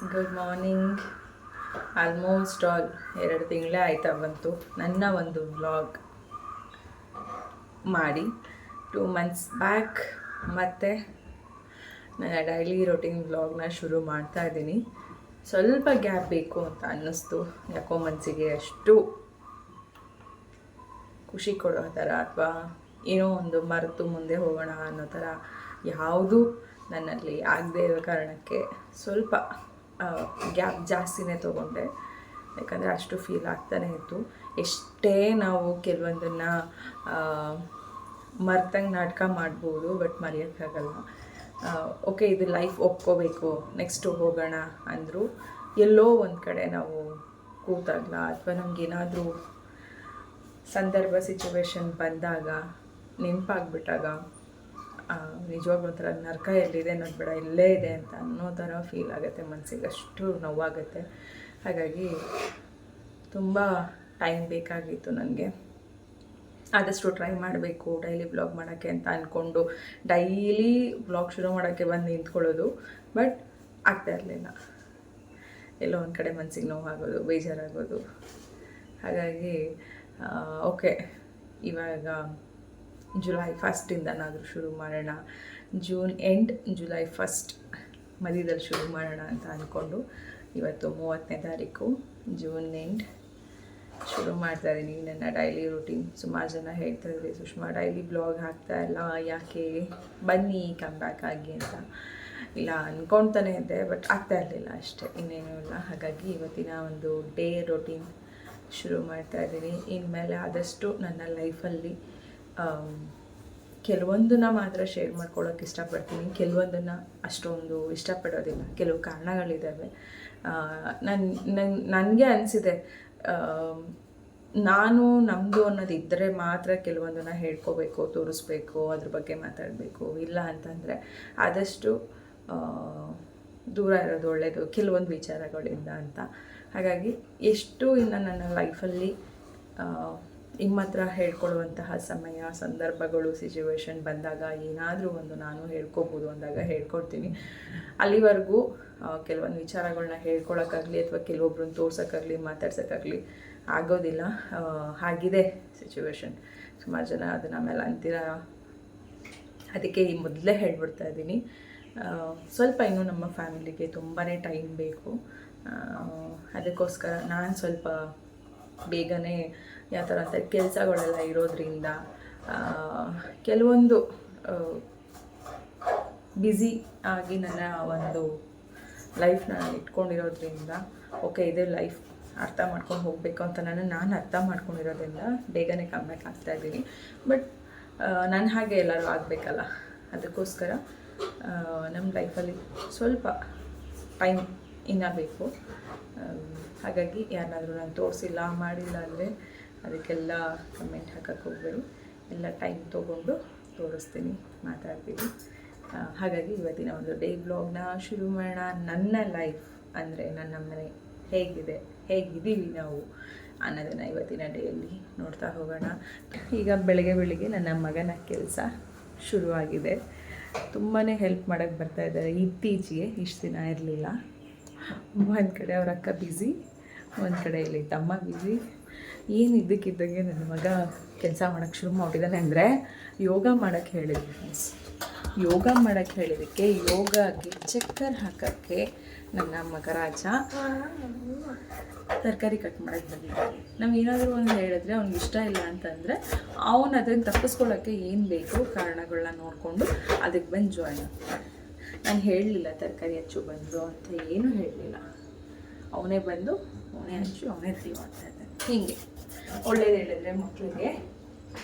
Good morning. Almost all 2 ತಿಂಗಳೇ ಆಯ್ತಾ ಬಂತು ನನ್ನ ಒಂದು ವ್ಲಾಗ್ ಮಾಡಿ. 2 ಮಂತ್ಸ್ ಬ್ಯಾಕ್ ಮತ್ತು ನನ್ನ ಡೈಲಿ ರೊಟೀನ್ ವ್ಲಾಗ್ನ ಶುರು ಮಾಡ್ತಾ ಇದ್ದೀನಿ. ಸ್ವಲ್ಪ ಗ್ಯಾಪ್ ಬೇಕು ಅಂತ ಅನ್ನಿಸ್ತು, ಯಾಕೋ ಮನಸ್ಸಿಗೆ ಅಷ್ಟು ಖುಷಿ ಕೊಡೋ ಥರ ಅಥವಾ ಏನೋ ಒಂದು ಮರೆತು ಮುಂದೆ ಹೋಗೋಣ ಅನ್ನೋ ಥರ ಯಾವುದೂ ನನ್ನಲ್ಲಿ ಆಗದೇ ಇರೋ ಕಾರಣಕ್ಕೆ ಸ್ವಲ್ಪ ಗ್ಯಾಪ್ ಜಾಸ್ತಿನೇ ತೊಗೊಂಡೆ. ಯಾಕಂದರೆ ಅಷ್ಟು ಫೀಲ್ ಆಗ್ತಾನೆ ಇತ್ತು. ಎಷ್ಟೇ ನಾವು ಕೆಲವೊಂದನ್ನು ಮರ್ತಂಗೆ ನಾಟಕ ಮಾಡ್ಬೋದು, ಬಟ್ ಮರೆಯೋಕ್ಕಾಗಲ್ಲ. ಓಕೆ, ಇದು ಲೈಫ್ ಒಪ್ಕೋಬೇಕು, ನೆಕ್ಸ್ಟು ಹೋಗೋಣ ಅಂದರೂ ಎಲ್ಲೋ ಒಂದು ಕಡೆ ನಾವು ಕೂತಾಗಲ ಅಥವಾ ನಮಗೇನಾದರೂ ಸಂದರ್ಭ ಸಿಚುವೇಶನ್ ಬಂದಾಗ ನೆನಪಾಗ್ಬಿಟ್ಟಾಗ ನಿಜವಾಗ್ಲೂ ಒಂಥರ ನರಕ ಎಲ್ಲಿದೆ ಅನ್ನೋದು ಬೇಡ, ಇಲ್ಲೇ ಇದೆ ಅಂತ ಅನ್ನೋ ಥರ ಫೀಲ್ ಆಗುತ್ತೆ ಮನಸ್ಸಿಗೆ, ಅಷ್ಟು ನೋವಾಗುತ್ತೆ. ಹಾಗಾಗಿ ತುಂಬ ಟೈಮ್ ಬೇಕಾಗಿತ್ತು ನನಗೆ. ಆದಷ್ಟು ಟ್ರೈ ಮಾಡಬೇಕು ಡೈಲಿ ವ್ಲಾಗ್ ಮಾಡೋಕ್ಕೆ ಅಂತ ಅಂದ್ಕೊಂಡು ಡೈಲಿ ವ್ಲಾಗ್ ಶುರು ಮಾಡೋಕ್ಕೆ ಬಂದು ನಿಂತ್ಕೊಳ್ಳೋದು, ಬಟ್ ಆಗ್ತಾ ಇರಲಿಲ್ಲ. ಎಲ್ಲೋ ಒಂದು ಕಡೆ ಮನಸ್ಸಿಗೆ ನೋವಾಗೋದು, ಬೇಜಾರಾಗೋದು. ಹಾಗಾಗಿ ಓಕೆ, ಇವಾಗ ಜುಲೈ 1 ಶುರು ಮಾಡೋಣ, ಜೂನ್ ಎಂಡ್ ಜುಲೈ 1 ಮಧ್ಯದಲ್ಲಿ ಶುರು ಮಾಡೋಣ ಅಂತ ಅಂದ್ಕೊಂಡು ಇವತ್ತು 30ನೇ ತಾರೀಕು ಜೂನ್ ಎಂಡ್ ಶುರು ಮಾಡ್ತಾಯಿದ್ದೀನಿ ನನ್ನ ಡೈಲಿ ರೂಟೀನ್. ಸುಮಾರು ಜನ ಹೇಳ್ತಾಯಿದ್ರಿ, ಸುಷ್ಮಾ ಡೈಲಿ ಬ್ಲಾಗ್ ಹಾಕ್ತಾ ಇಲ್ಲ ಯಾಕೆ, ಬನ್ನಿ ಕಮ್ ಬ್ಯಾಕ್ ಆಗಿ ಅಂತ. ಇಲ್ಲ ಅಂದ್ಕೊಳ್ತಾನೆ ಇದ್ದೆ, ಬಟ್ ಆಗ್ತಾ ಇರಲಿಲ್ಲ ಅಷ್ಟೇ, ಇನ್ನೇನೂ ಇಲ್ಲ. ಹಾಗಾಗಿ ಇವತ್ತಿನ ಒಂದು ಡೇ ರೂಟೀನ್ ಶುರು ಮಾಡ್ತಾಯಿದ್ದೀನಿ. ಇನ್ಮೇಲೆ ಆದಷ್ಟು ನನ್ನ ಲೈಫಲ್ಲಿ ಕೆಲವೊಂದನ್ನು ಮಾತ್ರ ಶೇರ್ ಮಾಡ್ಕೊಳ್ಳೋಕೆ ಇಷ್ಟಪಡ್ತೀನಿ, ಕೆಲವೊಂದನ್ನು ಅಷ್ಟೊಂದು ಇಷ್ಟಪಡೋದಿಲ್ಲ. ಕೆಲವು ಕಾರಣಗಳಿದ್ದಾವೆ. ನನಗೆ ಅನಿಸಿದೆ, ನಾನು ನಮ್ಮದು ಅನ್ನೋದಿದ್ದರೆ ಮಾತ್ರ ಕೆಲವೊಂದನ್ನು ಹೇಳ್ಕೋಬೇಕು, ತೋರಿಸ್ಬೇಕು, ಅದ್ರ ಬಗ್ಗೆ ಮಾತಾಡಬೇಕು. ಇಲ್ಲ ಅಂತಂದರೆ ಆದಷ್ಟು ದೂರ ಇರೋದು ಒಳ್ಳೆಯದು ಕೆಲವೊಂದು ವಿಚಾರಗಳಿಂದ ಅಂತ. ಹಾಗಾಗಿ ಎಷ್ಟು ಇನ್ನು ನನ್ನ ಲೈಫಲ್ಲಿ ನಿಮ್ಮ ಹತ್ರ ಹೇಳ್ಕೊಳ್ಳುವಂತಹ ಸಮಯ, ಸಂದರ್ಭಗಳು, ಸಿಚುವೇಶನ್ ಬಂದಾಗ ಏನಾದರೂ ಒಂದು ನಾನು ಹೇಳ್ಕೊಬೋದು ಅಂದಾಗ ಹೇಳ್ಕೊಡ್ತೀನಿ. ಅಲ್ಲಿವರೆಗೂ ಕೆಲವೊಂದು ವಿಚಾರಗಳನ್ನ ಹೇಳ್ಕೊಳಕ್ಕಾಗಲಿ ಅಥವಾ ಕೆಲವೊಬ್ರನ್ನ ತೋರ್ಸೋಕ್ಕಾಗಲಿ ಮಾತಾಡ್ಸೋಕ್ಕಾಗಲಿ ಆಗೋದಿಲ್ಲ. ಆಗಿದೆ ಸಿಚುವೇಶನ್. ಸುಮಾರು ಜನ ಅದನ್ನು ಆಮೇಲೆ ಅಂತೀರ, ಅದಕ್ಕೆ ಈ ಮೊದಲೇ ಹೇಳ್ಬಿಡ್ತಾ ಇದ್ದೀನಿ. ಸ್ವಲ್ಪ ಇನ್ನೂ ನಮ್ಮ ಫ್ಯಾಮಿಲಿಗೆ ತುಂಬಾ ಟೈಮ್ ಬೇಕು. ಅದಕ್ಕೋಸ್ಕರ ನಾನು ಸ್ವಲ್ಪ ಬೇಗನೆ ಯಾವ ಥರ ಅಂತ ಕೆಲಸಗಳೆಲ್ಲ ಇರೋದ್ರಿಂದ ಕೆಲವೊಂದು ಬ್ಯುಸಿ ಆಗಿ ನನ್ನ ಒಂದು ಲೈಫ್ನ ಇಟ್ಕೊಂಡಿರೋದ್ರಿಂದ, ಓಕೆ ಇದೇ ಲೈಫ್ ಅರ್ಥ ಮಾಡ್ಕೊಂಡು ಹೋಗಬೇಕು ಅಂತ ನಾನು ಅರ್ಥ ಮಾಡ್ಕೊಂಡಿರೋದ್ರಿಂದ ಬೇಗನೆ ಕಮ್ಬ್ಯಾಕ್ ಆಗ್ತಾಯಿದ್ದೀನಿ. ಬಟ್ ನನ್ನ ಹಾಗೆ ಎಲ್ಲರೂ ಆಗಬೇಕಲ್ಲ, ಅದಕ್ಕೋಸ್ಕರ ನಮ್ಮ ಲೈಫಲ್ಲಿ ಸ್ವಲ್ಪ ಟೈಮ್ ಇನ್ನೂ ಬೇಕು. ಹಾಗಾಗಿ ಯಾರನ್ನಾದರೂ ನಾನು ತೋರಿಸಿಲ್ಲ ಮಾಡಿಲ್ಲ ಅಂದರೆ ಅದಕ್ಕೆಲ್ಲ ಕಮೆಂಟ್ ಹಾಕಕ್ಕೆ ಹೋಗಬೇಡಿ. ಎಲ್ಲ ಟೈಮ್ ತೊಗೊಂಡು ತೋರಿಸ್ತೀನಿ, ಮಾತಾಡ್ತೀನಿ. ಹಾಗಾಗಿ ಇವತ್ತಿನ ಒಂದು ಡೇ ಬ್ಲಾಗ್ನ ಶುರು ಮಾಡೋಣ. ನನ್ನ ಲೈಫ್ ಅಂದರೆ ನನ್ನ ಮನೆ ಹೇಗಿದೆ, ಹೇಗಿದ್ದೀವಿ ನಾವು ಅನ್ನೋದನ್ನು ಇವತ್ತಿನ ಡೇಯಲ್ಲಿ ನೋಡ್ತಾ ಹೋಗೋಣ. ಈಗ ಬೆಳಗ್ಗೆ ನನ್ನ ಮಗನ ಕೆಲಸ ಶುರುವಾಗಿದೆ. ತುಂಬಾ ಹೆಲ್ಪ್ ಮಾಡೋಕ್ಕೆ ಬರ್ತಾಯಿದ್ದಾರೆ ಇತ್ತೀಚೆಗೆ, ಇಷ್ಟು ದಿನ ಇರಲಿಲ್ಲ. ಒಂದು ಕಡೆ ಅವ್ರ ಅಕ್ಕ ಬ್ಯುಸಿ, ಒಂದು ಕಡೆ ಇಲ್ಲಿ ತಮ್ಮ ಬ್ಯುಸಿ. ಏನು ಇದ್ದಕ್ಕಿದ್ದಂಗೆ ನನ್ನ ಮಗ ಕೆಲಸ ಮಾಡೋಕ್ಕೆ ಶುರು ಮಾಡಿದ್ದಾನೆ ಅಂದರೆ ಯೋಗ ಮಾಡೋಕ್ಕೆ ಹೇಳಿದ್ವಿ ಫ್ರೆಂಡ್ಸ್. ಯೋಗ ಮಾಡೋಕ್ಕೆ ಹೇಳಿದ್ದಕ್ಕೆ ಯೋಗಕ್ಕೆ ಚಕ್ಕರ್ ಹಾಕೋಕ್ಕೆ ನನ್ನ ಮಗ ರಾಜ ತರಕಾರಿ ಕಟ್ ಮಾಡೋಕ್ಕೆ ಬಂದಿದ್ದಾನೆ. ನಾವು ಏನಾದರೂ ಒಂದು ಹೇಳಿದ್ರೆ ಅವ್ನಿಗೆ ಇಷ್ಟ ಇಲ್ಲ ಅಂತಂದರೆ ಅವನು ಅದನ್ನು ತಪ್ಪಿಸ್ಕೊಳ್ಳೋಕ್ಕೆ ಏನು ಬೇಕು ಕಾರಣಗಳನ್ನ ನೋಡಿಕೊಂಡು ಅದಕ್ಕೆ ಬಂದು ಜಾಯ್ನ್ ಆಗ್ತಾನೆ. ನಾನು ಹೇಳಲಿಲ್ಲ ತರಕಾರಿ ಹೆಚ್ಚು ಬಂದು ಅಂತ, ಏನೂ ಹೇಳಲಿಲ್ಲ. ಅವನೇ ಬಂದು ಅವನೇ ಹಚ್ಚಿ ಅವನೇ ರೆಡಿ ಮಾಡ್ತಾಯಿದ್ದಾನೆ. ಹೀಗೆ ಒಳ್ಳೇದು ಹೇಳಿದ್ರೆ ಮಕ್ಕಳಿಗೆ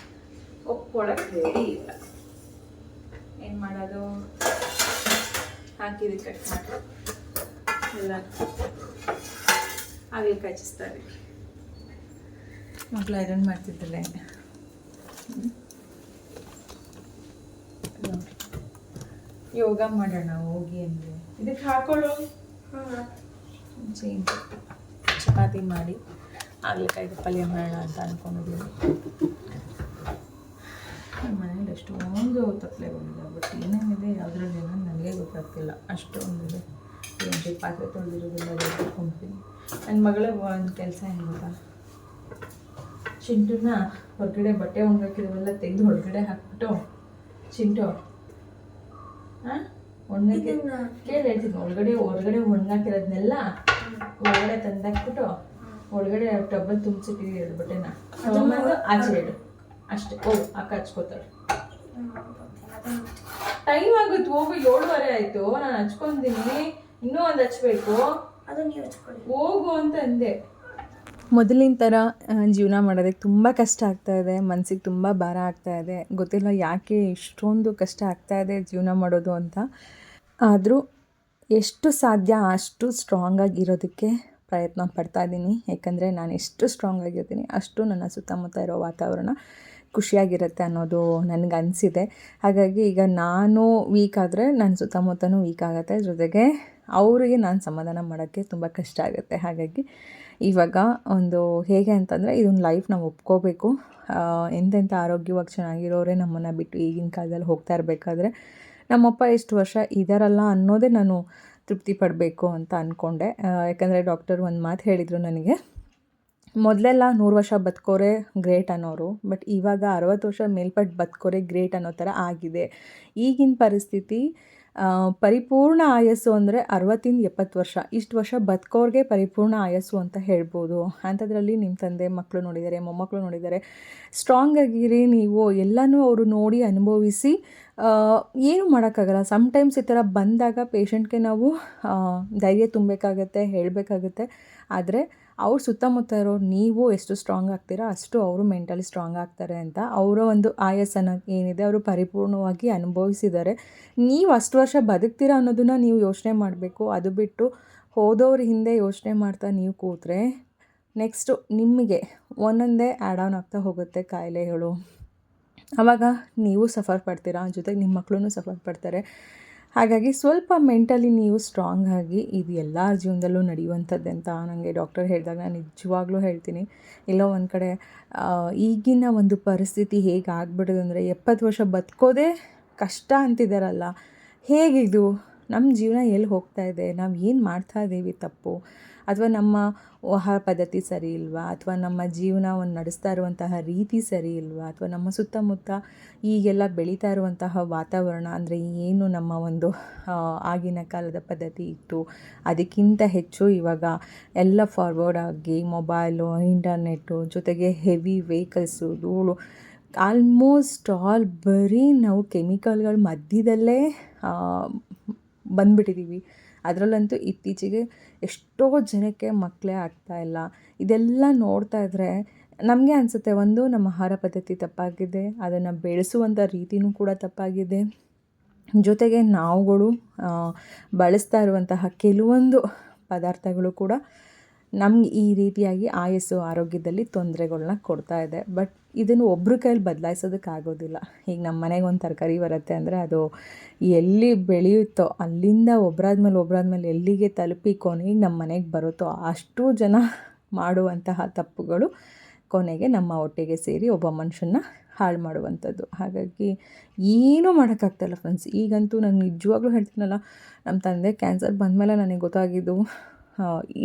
ಒಪ್ಕೊಳ್ಳೋಕ್ಕೆ ರೆಡಿ ಇಲ್ಲ. ಏನು ಮಾಡೋದು, ಹಾಕಿದ್ದು ಕಟ್ ಮಾಡಿ ಎಲ್ಲ ಆಗಲಿ ಕಾಚಿಸ್ತಾರೆ. ಮಕ್ಕಳು ಐರನ್ ಮಾಡ್ತಿದ್ದಲ್ಲ, ಯೋಗ ಮಾಡೋಣ ಹೋಗಿ ಅಂದರೆ ಇದಕ್ಕೆ ಹಾಕೊಳ್ಳು. ಚಪಾತಿ ಮಾಡಿ ಆಗ್ಲಿಕ್ಕಾಯ್ತು ಪಲ್ಯ ಮಾಡೋಣ ಅಂತ ಅಂದ್ಕೊಂಡಿದ್ದೀವಿ. ನಮ್ಮ ಮನೇಲಿ ಎಷ್ಟೊಂದು ತಪ್ಪಲೆಗಳಿದೆ, ಬಟ್ ಏನೇನಿದೆ ಯಾವುದ್ರಲ್ಲಿ ಏನೋ ನನಗೆ ಗೊತ್ತಾಗ್ತಿಲ್ಲ. ಅಷ್ಟೊಂದಿದೆ. ಏನು ಪಾತ್ರೆ ತೊಳೆದಿರೋದಿಲ್ಲ ಇಟ್ಕೊಂಡ್ತೀನಿ. ನನ್ನ ಮಗಳ ಒಂದು ಕೆಲಸ ಏನು ಗೊತ್ತಾ, ಚಿಂಟುನ ಹೊರಗಡೆ ಬಟ್ಟೆ ಒಣಗಾಕಿರೋವೆಲ್ಲ ತೆಗೆದು ಹೊರಗಡೆ ಹಾಕ್ಬಿಟ್ಟು, ಚಿಂಟು ಹಾಂ ಒಣಗಾಕಿ ಕೇಳಿ ಹೇಳ್ತೀನಿ, ಹೊರಗಡೆ ಒಣಗಾಕಿರೋದನ್ನೆಲ್ಲ ಒಳಗಡೆ ತಂದಾಕ್ಬಿಟ್ಟು ಒಳಗಡೆ ಟಬ್ಬಲ್ಲಿ ತುಂಬಿಸಿಟ್ಟಿದ್ದೀವಿ 2 ಬಟ್ಟೆನ ತೊಗೊಂಬಂದು ಆಚೆ ಇಡು ಅಷ್ಟೇ. ಅಕ್ಕ ಹಚ್ಕೋತಾಳೆ. ಟೈಮ್ ಆಗುತ್ತೆ, ಹೋಗು 7:15 ಆಯಿತು. ನಾನು ಹಚ್ಕೊತೀನಿ, ಇನ್ನೂ ಒಂದು ಹಚ್ಬೇಕು. ಹೋಗು ಅಂತ ಅಂದೆ. ಮೊದಲಿನ ಥರ ಜೀವನ ಮಾಡೋದಕ್ಕೆ ತುಂಬ ಕಷ್ಟ ಆಗ್ತಾಯಿದೆ, ಮನಸ್ಸಿಗೆ ತುಂಬ ಭಾರ ಆಗ್ತಾಯಿದೆ. ಗೊತ್ತಿಲ್ಲ ಯಾಕೆ ಇಷ್ಟೊಂದು ಕಷ್ಟ ಆಗ್ತಾಯಿದೆ ಜೀವನ ಮಾಡೋದು ಅಂತ. ಆದರೂ ಎಷ್ಟು ಸಾಧ್ಯ ಅಷ್ಟು ಸ್ಟ್ರಾಂಗಾಗಿ ಇರೋದಕ್ಕೆ ಪ್ರಯತ್ನ ಪಡ್ತಾಯಿದ್ದೀನಿ. ಯಾಕಂದರೆ ನಾನು ಎಷ್ಟು ಸ್ಟ್ರಾಂಗ್ ಆಗಿರ್ತೀನಿ ಅಷ್ಟು ನನ್ನ ಸುತ್ತಮುತ್ತ ಇರೋ ವಾತಾವರಣ ಖುಷಿಯಾಗಿರುತ್ತೆ ಅನ್ನೋದು ನನಗೆ ಅನಿಸಿದೆ. ಹಾಗಾಗಿ ಈಗ ನಾನು ವೀಕ್ ಆದರೆ ನನ್ನ ಸುತ್ತಮುತ್ತನೂ ವೀಕ್ ಆಗುತ್ತೆ, ಜೊತೆಗೆ ಅವರಿಗೆ ನಾನು ಸಮಾಧಾನ ಮಾಡೋಕ್ಕೆ ತುಂಬ ಕಷ್ಟ ಆಗುತ್ತೆ. ಹಾಗಾಗಿ ಇವಾಗ ಒಂದು ಹೇಗೆ ಅಂತಂದರೆ, ಇದೊಂದು ಲೈಫ್ ನಾವು ಒಪ್ಕೋಬೇಕು. ಎಂತೆಂಥ ಆರೋಗ್ಯವಾಗಿ ಚೆನ್ನಾಗಿರೋರೆ ನಮ್ಮನ್ನು ಬಿಟ್ಟು ಈಗಿನ ಕಾಲದಲ್ಲಿ ಹೋಗ್ತಾ ಇರಬೇಕಾದ್ರೆ ನಮ್ಮಪ್ಪ ಎಷ್ಟು ವರ್ಷ ಇದ್ದಾರಲ್ಲ ಅನ್ನೋದೇ ನಾನು ತೃಪ್ತಿ ಪಡಬೇಕು ಅಂತ ಅಂದ್ಕೊಂಡೆ. ಯಾಕಂದರೆ ಡಾಕ್ಟರ್ ಒಂದು ಮಾತು ಹೇಳಿದರು ನನಗೆ, ಮೊದಲೆಲ್ಲ 100 ವರ್ಷ ಬದುಕೋರೆ ಗ್ರೇಟ್ ಅನ್ನೋರು, ಬಟ್ ಇವಾಗ 60 ವರ್ಷ ಮೇಲ್ಪಟ್ಟು ಬದುಕೋರೆ ಗ್ರೇಟ್ ಅನ್ನೋ ಥರ ಆಗಿದೆ. ಈಗಿನ ಪರಿಸ್ಥಿತಿ ಪರಿಪೂರ್ಣ ಆಯಸ್ಸು ಅಂದರೆ 60-70 ವರ್ಷ, ಇಷ್ಟು ವರ್ಷ ಬದುಕೋರಿಗೆ ಪರಿಪೂರ್ಣ ಆಯಸ್ಸು ಅಂತ ಹೇಳ್ಬೋದು. ಅಂಥದ್ರಲ್ಲಿ ನಿಮ್ಮ ತಂದೆ ಮಕ್ಕಳು ನೋಡಿದ್ದಾರೆ, ಮೊಮ್ಮಕ್ಕಳು ನೋಡಿದ್ದಾರೆ. ಸ್ಟ್ರಾಂಗ್ ಆಗಿರಿ ನೀವು, ಎಲ್ಲನೂ ಅವರು ನೋಡಿ ಅನುಭವಿಸಿ. ಏನು ಮಾಡೋಕ್ಕಾಗಲ್ಲ. ಸಮ್ಟೈಮ್ಸ್ ಈ ಥರ ಬಂದಾಗ ಪೇಷಂಟ್ಗೆ ನಾವು ಧೈರ್ಯ ತುಂಬಬೇಕಾಗತ್ತೆ, ಹೇಳಬೇಕಾಗತ್ತೆ. ಆದರೆ ಅವ್ರ ಸುತ್ತಮುತ್ತ ಇರೋರು ನೀವು ಎಷ್ಟು ಸ್ಟ್ರಾಂಗ್ ಆಗ್ತೀರಾ ಅಷ್ಟು ಅವರು ಮೆಂಟಲಿ ಸ್ಟ್ರಾಂಗ್ ಆಗ್ತಾರೆ ಅಂತ. ಅವರ ಒಂದು ಆಯಸ್ಸನ್ನು ಏನಿದೆ ಅವರು ಪರಿಪೂರ್ಣವಾಗಿ ಅನುಭವಿಸಿದ್ದಾರೆ. ನೀವು ಅಷ್ಟು ವರ್ಷ ಬದುಕ್ತೀರಾ ಅನ್ನೋದನ್ನು ನೀವು ಯೋಚನೆ ಮಾಡಬೇಕು. ಅದು ಬಿಟ್ಟು ಹೋದವ್ರ ಹಿಂದೆ ಯೋಚನೆ ಮಾಡ್ತಾ ನೀವು ಕೂತ್ರೆ ನೆಕ್ಸ್ಟು ನಿಮಗೆ ಒಂದೊಂದೇ ಆ್ಯಡ್ ಆನ್ ಆಗ್ತಾ ಹೋಗುತ್ತೆ ಕಾಯಿಲೆಗಳು. ಆವಾಗ ನೀವು ಸಫರ್ ಪಡ್ತೀರಾ, ಜೊತೆಗೆ ನಿಮ್ಮ ಮಕ್ಕಳೂ ಸಫರ್ ಪಡ್ತಾರೆ. ಹಾಗಾಗಿ ಸ್ವಲ್ಪ ಮೆಂಟಲಿ ನೀವು ಸ್ಟ್ರಾಂಗ್ ಆಗಿ, ಇದು ಎಲ್ಲರ ಜೀವನದಲ್ಲೂ ನಡೆಯುವಂಥದ್ದು ಅಂತ ನನಗೆ ಡಾಕ್ಟರ್ ಹೇಳಿದಾಗ ನಾನು ನಿಜವಾಗ್ಲೂ ಹೇಳ್ತೀನಿ. ಎಲ್ಲೋ ಒಂದು ಕಡೆ ಈಗಿನ ಒಂದು ಪರಿಸ್ಥಿತಿ ಹೇಗೆ ಆಗ್ಬಿಡೋದು ಅಂದರೆ, 70 ವರ್ಷ ಬದುಕೋದೇ ಕಷ್ಟ ಅಂತಿದ್ದಾರಲ್ಲ, ಹೇಗಿದು ನಮ್ಮ ಜೀವನ ಎಲ್ಲಿ ಹೋಗ್ತಾ ಇದೆ, ನಾವು ಏನು ಮಾಡ್ತಾ ಇದ್ದೀವಿ ತಪ್ಪು, ಅಥವಾ ನಮ್ಮ ಆಹಾರ ಪದ್ಧತಿ ಸರಿ ಇಲ್ವಾ, ಅಥವಾ ನಮ್ಮ ಜೀವನವನ್ನು ನಡೆಸ್ತಾ ಇರುವಂತಹ ರೀತಿ ಸರಿ ಇಲ್ವಾ, ಅಥವಾ ನಮ್ಮ ಸುತ್ತಮುತ್ತ ಈಗೆಲ್ಲ ಬೆಳೀತಾ ಇರುವಂತಹ ವಾತಾವರಣ ಅಂದರೆ ಏನು ನಮ್ಮ ಒಂದು ಆಗಿನ ಕಾಲದ ಪದ್ಧತಿ ಇತ್ತು, ಅದಕ್ಕಿಂತ ಹೆಚ್ಚು ಇವಾಗ ಎಲ್ಲ ಫಾರ್ವರ್ಡ್ ಆಗಿ ಮೊಬೈಲು, ಇಂಟರ್ನೆಟ್ಟು, ಜೊತೆಗೆ ಹೆವಿ ವೆಹಿಕಲ್ಸು, ಧೂಳು, ಆಲ್ಮೋಸ್ಟ್ ಆಲ್ ಬರೀ ನಾವು ಕೆಮಿಕಲ್ಗಳ ಮಧ್ಯದಲ್ಲೇ ಬಂದುಬಿಟ್ಟಿದ್ದೀವಿ. ಅದರಲ್ಲಂತೂ ಇತ್ತೀಚೆಗೆ ಎಷ್ಟೋ ಜನಕ್ಕೆ ಮಕ್ಕಳೇ ಆಗ್ತಾಯಿಲ್ಲ. ಇದೆಲ್ಲ ನೋಡ್ತಾ ಇದ್ದರೆ ನಮಗೆ ಅನಿಸುತ್ತೆ, ಒಂದು ನಮ್ಮ ಆಹಾರ ಪದ್ಧತಿ ತಪ್ಪಾಗಿದೆ, ಅದನ್ನು ಬೆಳೆಸುವಂಥ ರೀತಿಯೂ ಕೂಡ ತಪ್ಪಾಗಿದೆ, ಜೊತೆಗೆ ನಾವುಗಳು ಬಳಸ್ತಾ ಇರುವಂತಹ ಕೆಲವೊಂದು ಪದಾರ್ಥಗಳು ಕೂಡ ನಮ್ಗೆ ಈ ರೀತಿಯಾಗಿ ಆಯಸ್ಸು ಆರೋಗ್ಯದಲ್ಲಿ ತೊಂದರೆಗಳನ್ನ ಕೊಡ್ತಾ ಇದೆ. ಬಟ್ ಇದನ್ನು ಒಬ್ಬರ ಕೈಯಲ್ಲಿ ಬದಲಾಯಿಸೋದಕ್ಕಾಗೋದಿಲ್ಲ. ಈಗ ನಮ್ಮ ಮನೆಗೆ ಒಂದು ತರಕಾರಿ ಬರುತ್ತೆ ಅಂದರೆ ಅದು ಎಲ್ಲಿ ಬೆಳೆಯುತ್ತೋ ಅಲ್ಲಿಂದ ಒಬ್ಬರಾದ್ಮೇಲೆ ಎಲ್ಲಿಗೆ ತಲುಪಿ ಕೊನೆಗೆ ನಮ್ಮ ಮನೆಗೆ ಬರುತ್ತೋ ಅಷ್ಟು ಜನ ಮಾಡುವಂತಹ ತಪ್ಪುಗಳು ಕೊನೆಗೆ ನಮ್ಮ ಹೊಟ್ಟೆಗೆ ಸೇರಿ ಒಬ್ಬ ಮನುಷ್ಯನ ಹಾಳು ಮಾಡುವಂಥದ್ದು. ಹಾಗಾಗಿ ಏನೂ ಮಾಡೋಕ್ಕಾಗ್ತಾಯಿಲ್ಲ ಫ್ರೆಂಡ್ಸ್. ಈಗಂತೂ ನಾನು ನಿಜವಾಗ್ಲೂ ಹೇಳ್ತೀನಲ್ಲ, ನಮ್ಮ ತಂದೆ ಕ್ಯಾನ್ಸರ್ ಬಂದಮೇಲೆ ನನಗೆ ಗೊತ್ತಾಗಿದ್ದು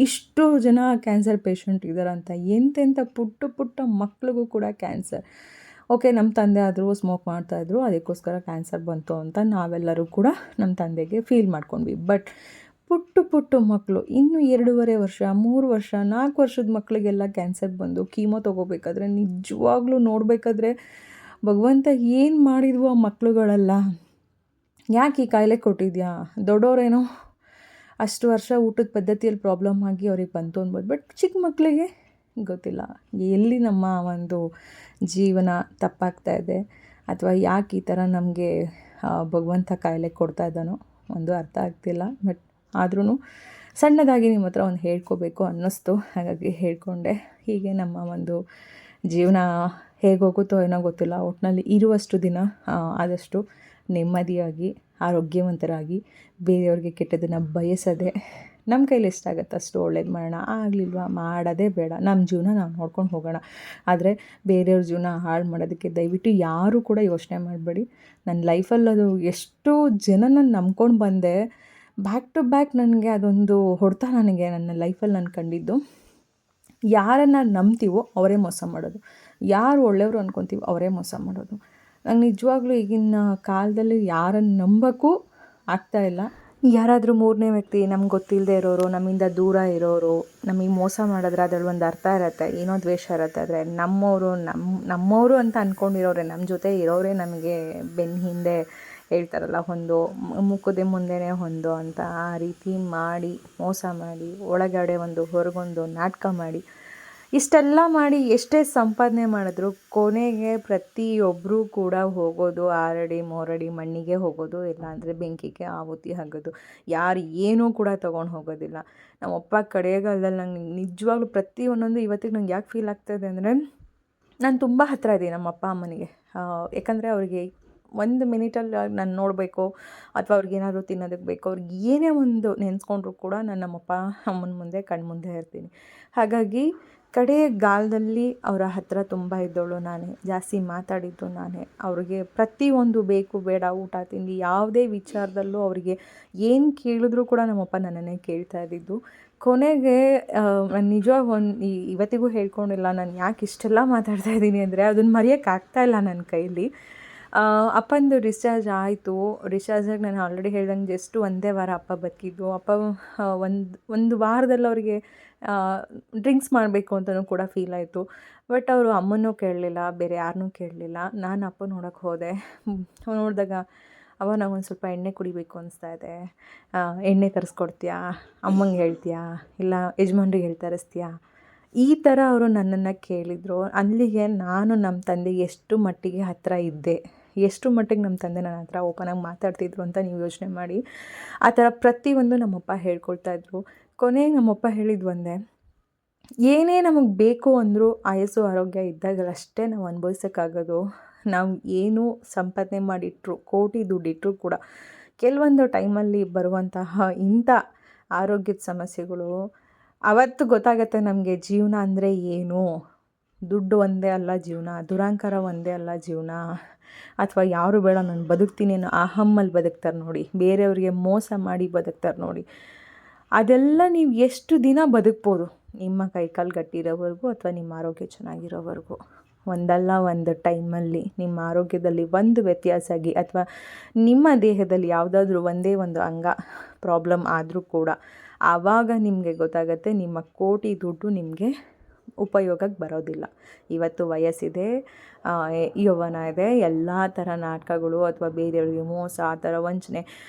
ಇಷ್ಟು ಜನ ಕ್ಯಾನ್ಸರ್ ಪೇಷಂಟ್ ಇದ್ದಾರಂತ. ಎಂತೆಂಥ ಪುಟ್ಟ ಮಕ್ಳಿಗೂ ಕೂಡ ಕ್ಯಾನ್ಸರ್. ಓಕೆ, ನಮ್ಮ ತಂದೆ ಆದರೂ ಸ್ಮೋಕ್ ಮಾಡ್ತಾಯಿದ್ರು, ಅದಕ್ಕೋಸ್ಕರ ಕ್ಯಾನ್ಸರ್ ಬಂತು ಅಂತ ನಾವೆಲ್ಲರೂ ಕೂಡ ನಮ್ಮ ತಂದೆಗೆ ಫೀಲ್ ಮಾಡ್ಕೊಂಡ್ವಿ. ಬಟ್ ಪುಟ್ಟ ಮಕ್ಕಳು ಇನ್ನೂ 2.5 ವರ್ಷ, 3 ವರ್ಷ, 4 ವರ್ಷದ ಮಕ್ಕಳಿಗೆಲ್ಲ ಕ್ಯಾನ್ಸರ್ ಬಂದು ಕೀಮೋ ತೊಗೋಬೇಕಾದ್ರೆ ನಿಜವಾಗ್ಲೂ ನೋಡಬೇಕಾದ್ರೆ ಭಗವಂತ ಏನು ಮಾಡಿದ್ವು ಆ ಮಕ್ಕಳುಗಳೆಲ್ಲ, ಯಾಕೆ ಈ ಕಾಯಿಲೆ ಕೊಟ್ಟಿದ್ಯಾ, ದೊಡ್ಡವರೇನೋ ಅಷ್ಟು ವರ್ಷ ಊಟದ ಪದ್ಧತಿಯಲ್ಲಿ ಪ್ರಾಬ್ಲಮ್ ಆಗಿ ಅವ್ರಿಗೆ ಬಂತು ಅನ್ಬೋದು. ಬಟ್ ಚಿಕ್ಕ ಮಕ್ಕಳಿಗೆ ಗೊತ್ತಿಲ್ಲ ಎಲ್ಲಿ ನಮ್ಮ ಒಂದು ಜೀವನ ತಪ್ಪಾಗ್ತಾ ಇದೆ, ಅಥವಾ ಯಾಕೆ ಈ ಥರ ನಮಗೆ ಭಗವಂತ ಕಾಯಿಲೆ ಕೊಡ್ತಾ ಇದ್ದಾನೋ ಒಂದು ಅರ್ಥ ಆಗ್ತಿಲ್ಲ. ಬಟ್ ಆದ್ರೂ ಸಣ್ಣದಾಗಿ ನಿಮ್ಮ ಹತ್ರ ಒಂದು ಹೇಳ್ಕೋಬೇಕು ಅನ್ನಿಸ್ತು, ಹಾಗಾಗಿ ಹೇಳ್ಕೊಂಡೆ. ಹೀಗೆ ನಮ್ಮ ಒಂದು ಜೀವನ ಹೇಗೆ ಹೋಗುತ್ತೋ ಏನೋ ಗೊತ್ತಿಲ್ಲ. ಒಟ್ಟಿನಲ್ಲಿ ಇರುವಷ್ಟು ದಿನ ಆದಷ್ಟು ನೆಮ್ಮದಿಯಾಗಿ ಆರೋಗ್ಯವಂತರಾಗಿ ಬೇರೆಯವ್ರಿಗೆ ಕೆಟ್ಟದನ್ನು ಬಯಸದೆ ನಮ್ಮ ಕೈಲಿ ಎಷ್ಟಾಗತ್ತೆ ಅಷ್ಟು ಒಳ್ಳೇದು ಮಾಡೋಣ. ಆಗಲಿಲ್ವಾ ಮಾಡೋದೇ ಬೇಡ, ನಮ್ಮ ಜೀವನ ನಾವು ನೋಡ್ಕೊಂಡು ಹೋಗೋಣ. ಆದರೆ ಬೇರೆಯವ್ರ ಜೀವನ ಹಾಳು ಮಾಡೋದಕ್ಕೆ ದಯವಿಟ್ಟು ಯಾರೂ ಕೂಡ ಯೋಚನೆ ಮಾಡಬೇಡಿ. ನನ್ನ ಲೈಫಲ್ಲಿ ಅದು ಎಷ್ಟು ಜನನ ನಂಬ್ಕೊಂಡು ಬಂದೆ. ಬ್ಯಾಕ್ ಟು ಬ್ಯಾಕ್ ನನಗೆ ಅದೊಂದು ಹೊಡೆತ ನನಗೆ ನನ್ನ ಲೈಫಲ್ಲಿ ನಾನು ಕಂಡಿದ್ದು. ಯಾರನ್ನು ನಂಬ್ತೀವೋ ಅವರೇ ಮೋಸ ಮಾಡೋದು, ಯಾರು ಒಳ್ಳೆಯವರು ಅಂದ್ಕೊತೀವೋ ಅವರೇ ಮೋಸ ಮಾಡೋದು. ನಂಗೆ ನಿಜವಾಗ್ಲೂ ಈಗಿನ ಕಾಲದಲ್ಲಿ ಯಾರನ್ನು ನಂಬೋಕ್ಕೂ ಆಗ್ತಾಯಿಲ್ಲ. ಯಾರಾದರೂ ಮೂರನೇ ವ್ಯಕ್ತಿ, ನಮ್ಗೆ ಗೊತ್ತಿಲ್ಲದೆ ಇರೋರು, ನಮ್ಮಿಂದ ದೂರ ಇರೋರು ನಮಗೆ ಮೋಸ ಮಾಡಿದ್ರೆ ಅದರಲ್ಲಿ ಒಂದು ಅರ್ಥ ಇರುತ್ತೆ, ಏನೋ ದ್ವೇಷ ಇರುತ್ತೆ. ಆದರೆ ನಮ್ಮವರು ಅಂತ ಅಂದ್ಕೊಂಡಿರೋರೆ, ನಮ್ಮ ಜೊತೆ ಇರೋರೇ ನಮಗೆ ಬೆನ್ನ ಹಿಂದೆ ಹೇಳ್ತಾರಲ್ಲ, ಹೊಂದೋ ಮುಖದ ಮುಂದೆನೇ ಹೊಂದೋ ಅಂತ, ಆ ರೀತಿ ಮಾಡಿ ಮೋಸ ಮಾಡಿ ಒಳಗಡೆ ಒಂದು ಹೊರಗೊಂದು ನಾಟಕ ಮಾಡಿ ಇಷ್ಟೆಲ್ಲ ಮಾಡಿ ಎಷ್ಟೇ ಸಂಪಾದನೆ ಮಾಡಿದ್ರು ಕೊನೆಗೆ ಪ್ರತಿಯೊಬ್ಬರೂ ಕೂಡ ಹೋಗೋದು 6 ಅಡಿ 3 ಅಡಿ ಮಣ್ಣಿಗೆ ಹೋಗೋದು, ಇಲ್ಲಾಂದರೆ ಬೆಂಕಿಗೆ ಆಹುತಿ ಆಗೋದು. ಯಾರು ಏನೂ ಕೂಡ ತೊಗೊಂಡು ಹೋಗೋದಿಲ್ಲ. ನಮ್ಮಪ್ಪ ಕಡೆಗಾಲದಲ್ಲಿ ನಂಗೆ ನಿಜವಾಗ್ಲೂ ಪ್ರತಿ ಒಂದೊಂದು ಇವತ್ತಿಗೆ ನಂಗೆ ಯಾಕೆ ಫೀಲ್ ಆಗ್ತಾಯಿದೆ ಅಂದರೆ, ನಾನು ತುಂಬ ಹತ್ತಿರ ಇದ್ದೀನಿ ನಮ್ಮ ಅಪ್ಪ ಅಮ್ಮನಿಗೆ. ಯಾಕಂದರೆ ಅವ್ರಿಗೆ 1 ಮಿನಿಟಲ್ಲಿ ನಾನು ನೋಡಬೇಕು ಅಥವಾ ಅವ್ರಿಗೇನಾದರೂ ತಿನ್ನೋದಕ್ಕೆ ಬೇಕು, ಅವ್ರಿಗೆ ಏನೇ ಒಂದು ನೆನೆಸ್ಕೊಂಡ್ರು ಕೂಡ ನಾನು ನಮ್ಮಪ್ಪ ಅಮ್ಮನ ಮುಂದೆ ಕಣ್ಮುಂದೆ ಇರ್ತೀನಿ. ಹಾಗಾಗಿ ಕಡೆಗಾಲದಲ್ಲಿ ಅವರ ಹತ್ತಿರ ತುಂಬ ಇದ್ದವಳು ನಾನೇ, ಜಾಸ್ತಿ ಮಾತಾಡಿದ್ದು ನಾನೇ. ಅವ್ರಿಗೆ ಪ್ರತಿಯೊಂದು ಬೇಕು ಬೇಡ ಊಟ ತಿಂಡಿ ಯಾವುದೇ ವಿಚಾರದಲ್ಲೂ ಅವರಿಗೆ ಏನು ಕೇಳಿದ್ರೂ ಕೂಡ ನಮ್ಮಪ್ಪ ನನ್ನನ್ನೇ ಕೇಳ್ತಾ ಇದ್ದಿದ್ದು. ಕೊನೆಗೆ ನಾನು ನಿಜವಾಗಿ ಇವತ್ತಿಗೂ ಹೇಳ್ಕೊಂಡಿಲ್ಲ ನಾನು ಯಾಕೆ ಇಷ್ಟೆಲ್ಲ ಮಾತಾಡ್ತಾ ಇದ್ದೀನಿ ಅಂದರೆ, ಅದನ್ನು ಮರೆಯೋಕ್ಕಾಗ್ತಾಯಿಲ್ಲ ನನ್ನ ಕೈಲಿ. ಅಪ್ಪಂದು ಡಿಸ್ಚಾರ್ಜ್ ಆಯಿತು. ಡಿಸ್ಚಾರ್ಜಾಗಿ ನಾನು ಆಲ್ರೆಡಿ ಹೇಳ್ದಂಗೆ ಜಸ್ಟ್ 1 ವಾರ ಅಪ್ಪ ಬದುಕಿದ್ದು. ಅಪ್ಪ ಒಂದು ವಾರದಲ್ಲಿ ಅವರಿಗೆ ಡ್ರಿಂಕ್ಸ್ ಮಾಡಬೇಕು ಅಂತಲೂ ಕೂಡ ಫೀಲ್ ಆಯಿತು. ಬಟ್ ಅವರು ಅಮ್ಮನೂ ಕೇಳಲಿಲ್ಲ, ಬೇರೆ ಯಾರನ್ನೂ ಕೇಳಲಿಲ್ಲ. ನಾನು ಅಪ್ಪ ನೋಡೋಕ್ಕೆ ಹೋದೆ. ನೋಡಿದಾಗ ಅವ್ವ ನಂಗೊಂದು ಸ್ವಲ್ಪ ಎಣ್ಣೆ ಕುಡಿಬೇಕು ಅನಿಸ್ತಾ ಇದೆ, ಎಣ್ಣೆ ತರಿಸ್ಕೊಡ್ತೀಯಾ, ಅಮ್ಮಂಗೆ ಹೇಳ್ತೀಯಾ, ಇಲ್ಲ ಯಜಮಾನ್ರಿಗೆ ಹೇಳಿ ತರಿಸ್ತೀಯಾ, ಈ ಥರ ಅವರು ನನ್ನನ್ನು ಕೇಳಿದರು. ಅಲ್ಲಿಗೆ ನಾನು ನಮ್ಮ ತಂದೆಗೆ ಎಷ್ಟು ಮಟ್ಟಿಗೆ ಹತ್ತಿರ ಇದ್ದೆ, ಎಷ್ಟು ಮಟ್ಟಿಗೆ ನಮ್ಮ ತಂದೆ ನನ್ನ ಹತ್ರ ಓಪನಾಗಿ ಮಾತಾಡ್ತಿದ್ರು ಅಂತ ನೀವು ಯೋಚನೆ ಮಾಡಿ. ಆ ಥರ ಪ್ರತಿಯೊಂದು ನಮ್ಮಪ್ಪ ಹೇಳ್ಕೊಳ್ತಾಯಿದ್ರು. ಕೊನೆಗೆ ನಮ್ಮಪ್ಪ ಹೇಳಿದ್ದು ಒಂದೇ, ಏನೇ ನಮಗೆ ಬೇಕು ಅಂದರೂ ಆಯಸ್ಸು ಆರೋಗ್ಯ ಇದ್ದಾಗಲಷ್ಟೇ ನಾವು ಅನುಭವಿಸೋಕ್ಕಾಗೋದು. ನಾವು ಏನೂ ಸಂಪಾದನೆ ಮಾಡಿಟ್ರು, ಕೋಟಿ ದುಡ್ಡಿಟ್ಟರು ಕೂಡ ಕೆಲವೊಂದು ಟೈಮಲ್ಲಿ ಬರುವಂತಹ ಇಂಥ ಆರೋಗ್ಯದ ಸಮಸ್ಯೆಗಳು ಅವತ್ತು ಗೊತ್ತಾಗುತ್ತೆ ನಮಗೆ ಜೀವನ ಅಂದರೆ ಏನು. ದುಡ್ಡು ಒಂದೇ ಅಲ್ಲ ಜೀವನ, ದುರಹಂಕಾರ ಒಂದೇ ಅಲ್ಲ ಜೀವನ, ಅಥವಾ ಯಾರು ಬೇಡ ನಾನು ಬದುಕ್ತೀನಿ ಅನ್ನೋ ಅಹಮ್ಮಲ್ಲಿ ಬದುಕ್ತಾರೆ ನೋಡಿ, ಬೇರೆಯವ್ರಿಗೆ ಮೋಸ ಮಾಡಿ ಬದುಕ್ತಾರೆ ನೋಡಿ. ಅದೆಲ್ಲ ನೀವು ಎಷ್ಟು ದಿನ ಬದುಕ್ಬೋದು, ನಿಮ್ಮ ಕೈಕಾಲು ಗಟ್ಟಿರೋವರೆಗೂ ಅಥವಾ ನಿಮ್ಮ ಆರೋಗ್ಯ ಚೆನ್ನಾಗಿರೋವರೆಗೂ. ಒಂದಲ್ಲ ಒಂದು ಟೈಮಲ್ಲಿ ನಿಮ್ಮ ಆರೋಗ್ಯದಲ್ಲಿ ಒಂದು ವ್ಯತ್ಯಾಸ ಆಗಿ ಅಥವಾ ನಿಮ್ಮ ದೇಹದಲ್ಲಿ ಯಾವುದಾದ್ರೂ ಒಂದೇ ಒಂದು ಅಂಗ ಪ್ರಾಬ್ಲಮ್ ಆದರೂ ಕೂಡ ಆವಾಗ ನಿಮಗೆ ಗೊತ್ತಾಗುತ್ತೆ ನಿಮ್ಮ ಕೋಟಿ ದುಡ್ಡು ನಿಮಗೆ ಉಪಯೋಗಕ್ಕೆ ಬರೋದಿಲ್ಲ. ಇವತ್ತು ವಯಸ್ಸಿದೆ, ಯೌವನ ಇದೆ, ಎಲ್ಲ ಥರ ನಾಟಕಗಳು ಅಥವಾ ಬೇರೆಯವ್ರಿಗೆ ಮೋಸ, ಆ ಥರ ವಂಚನೆ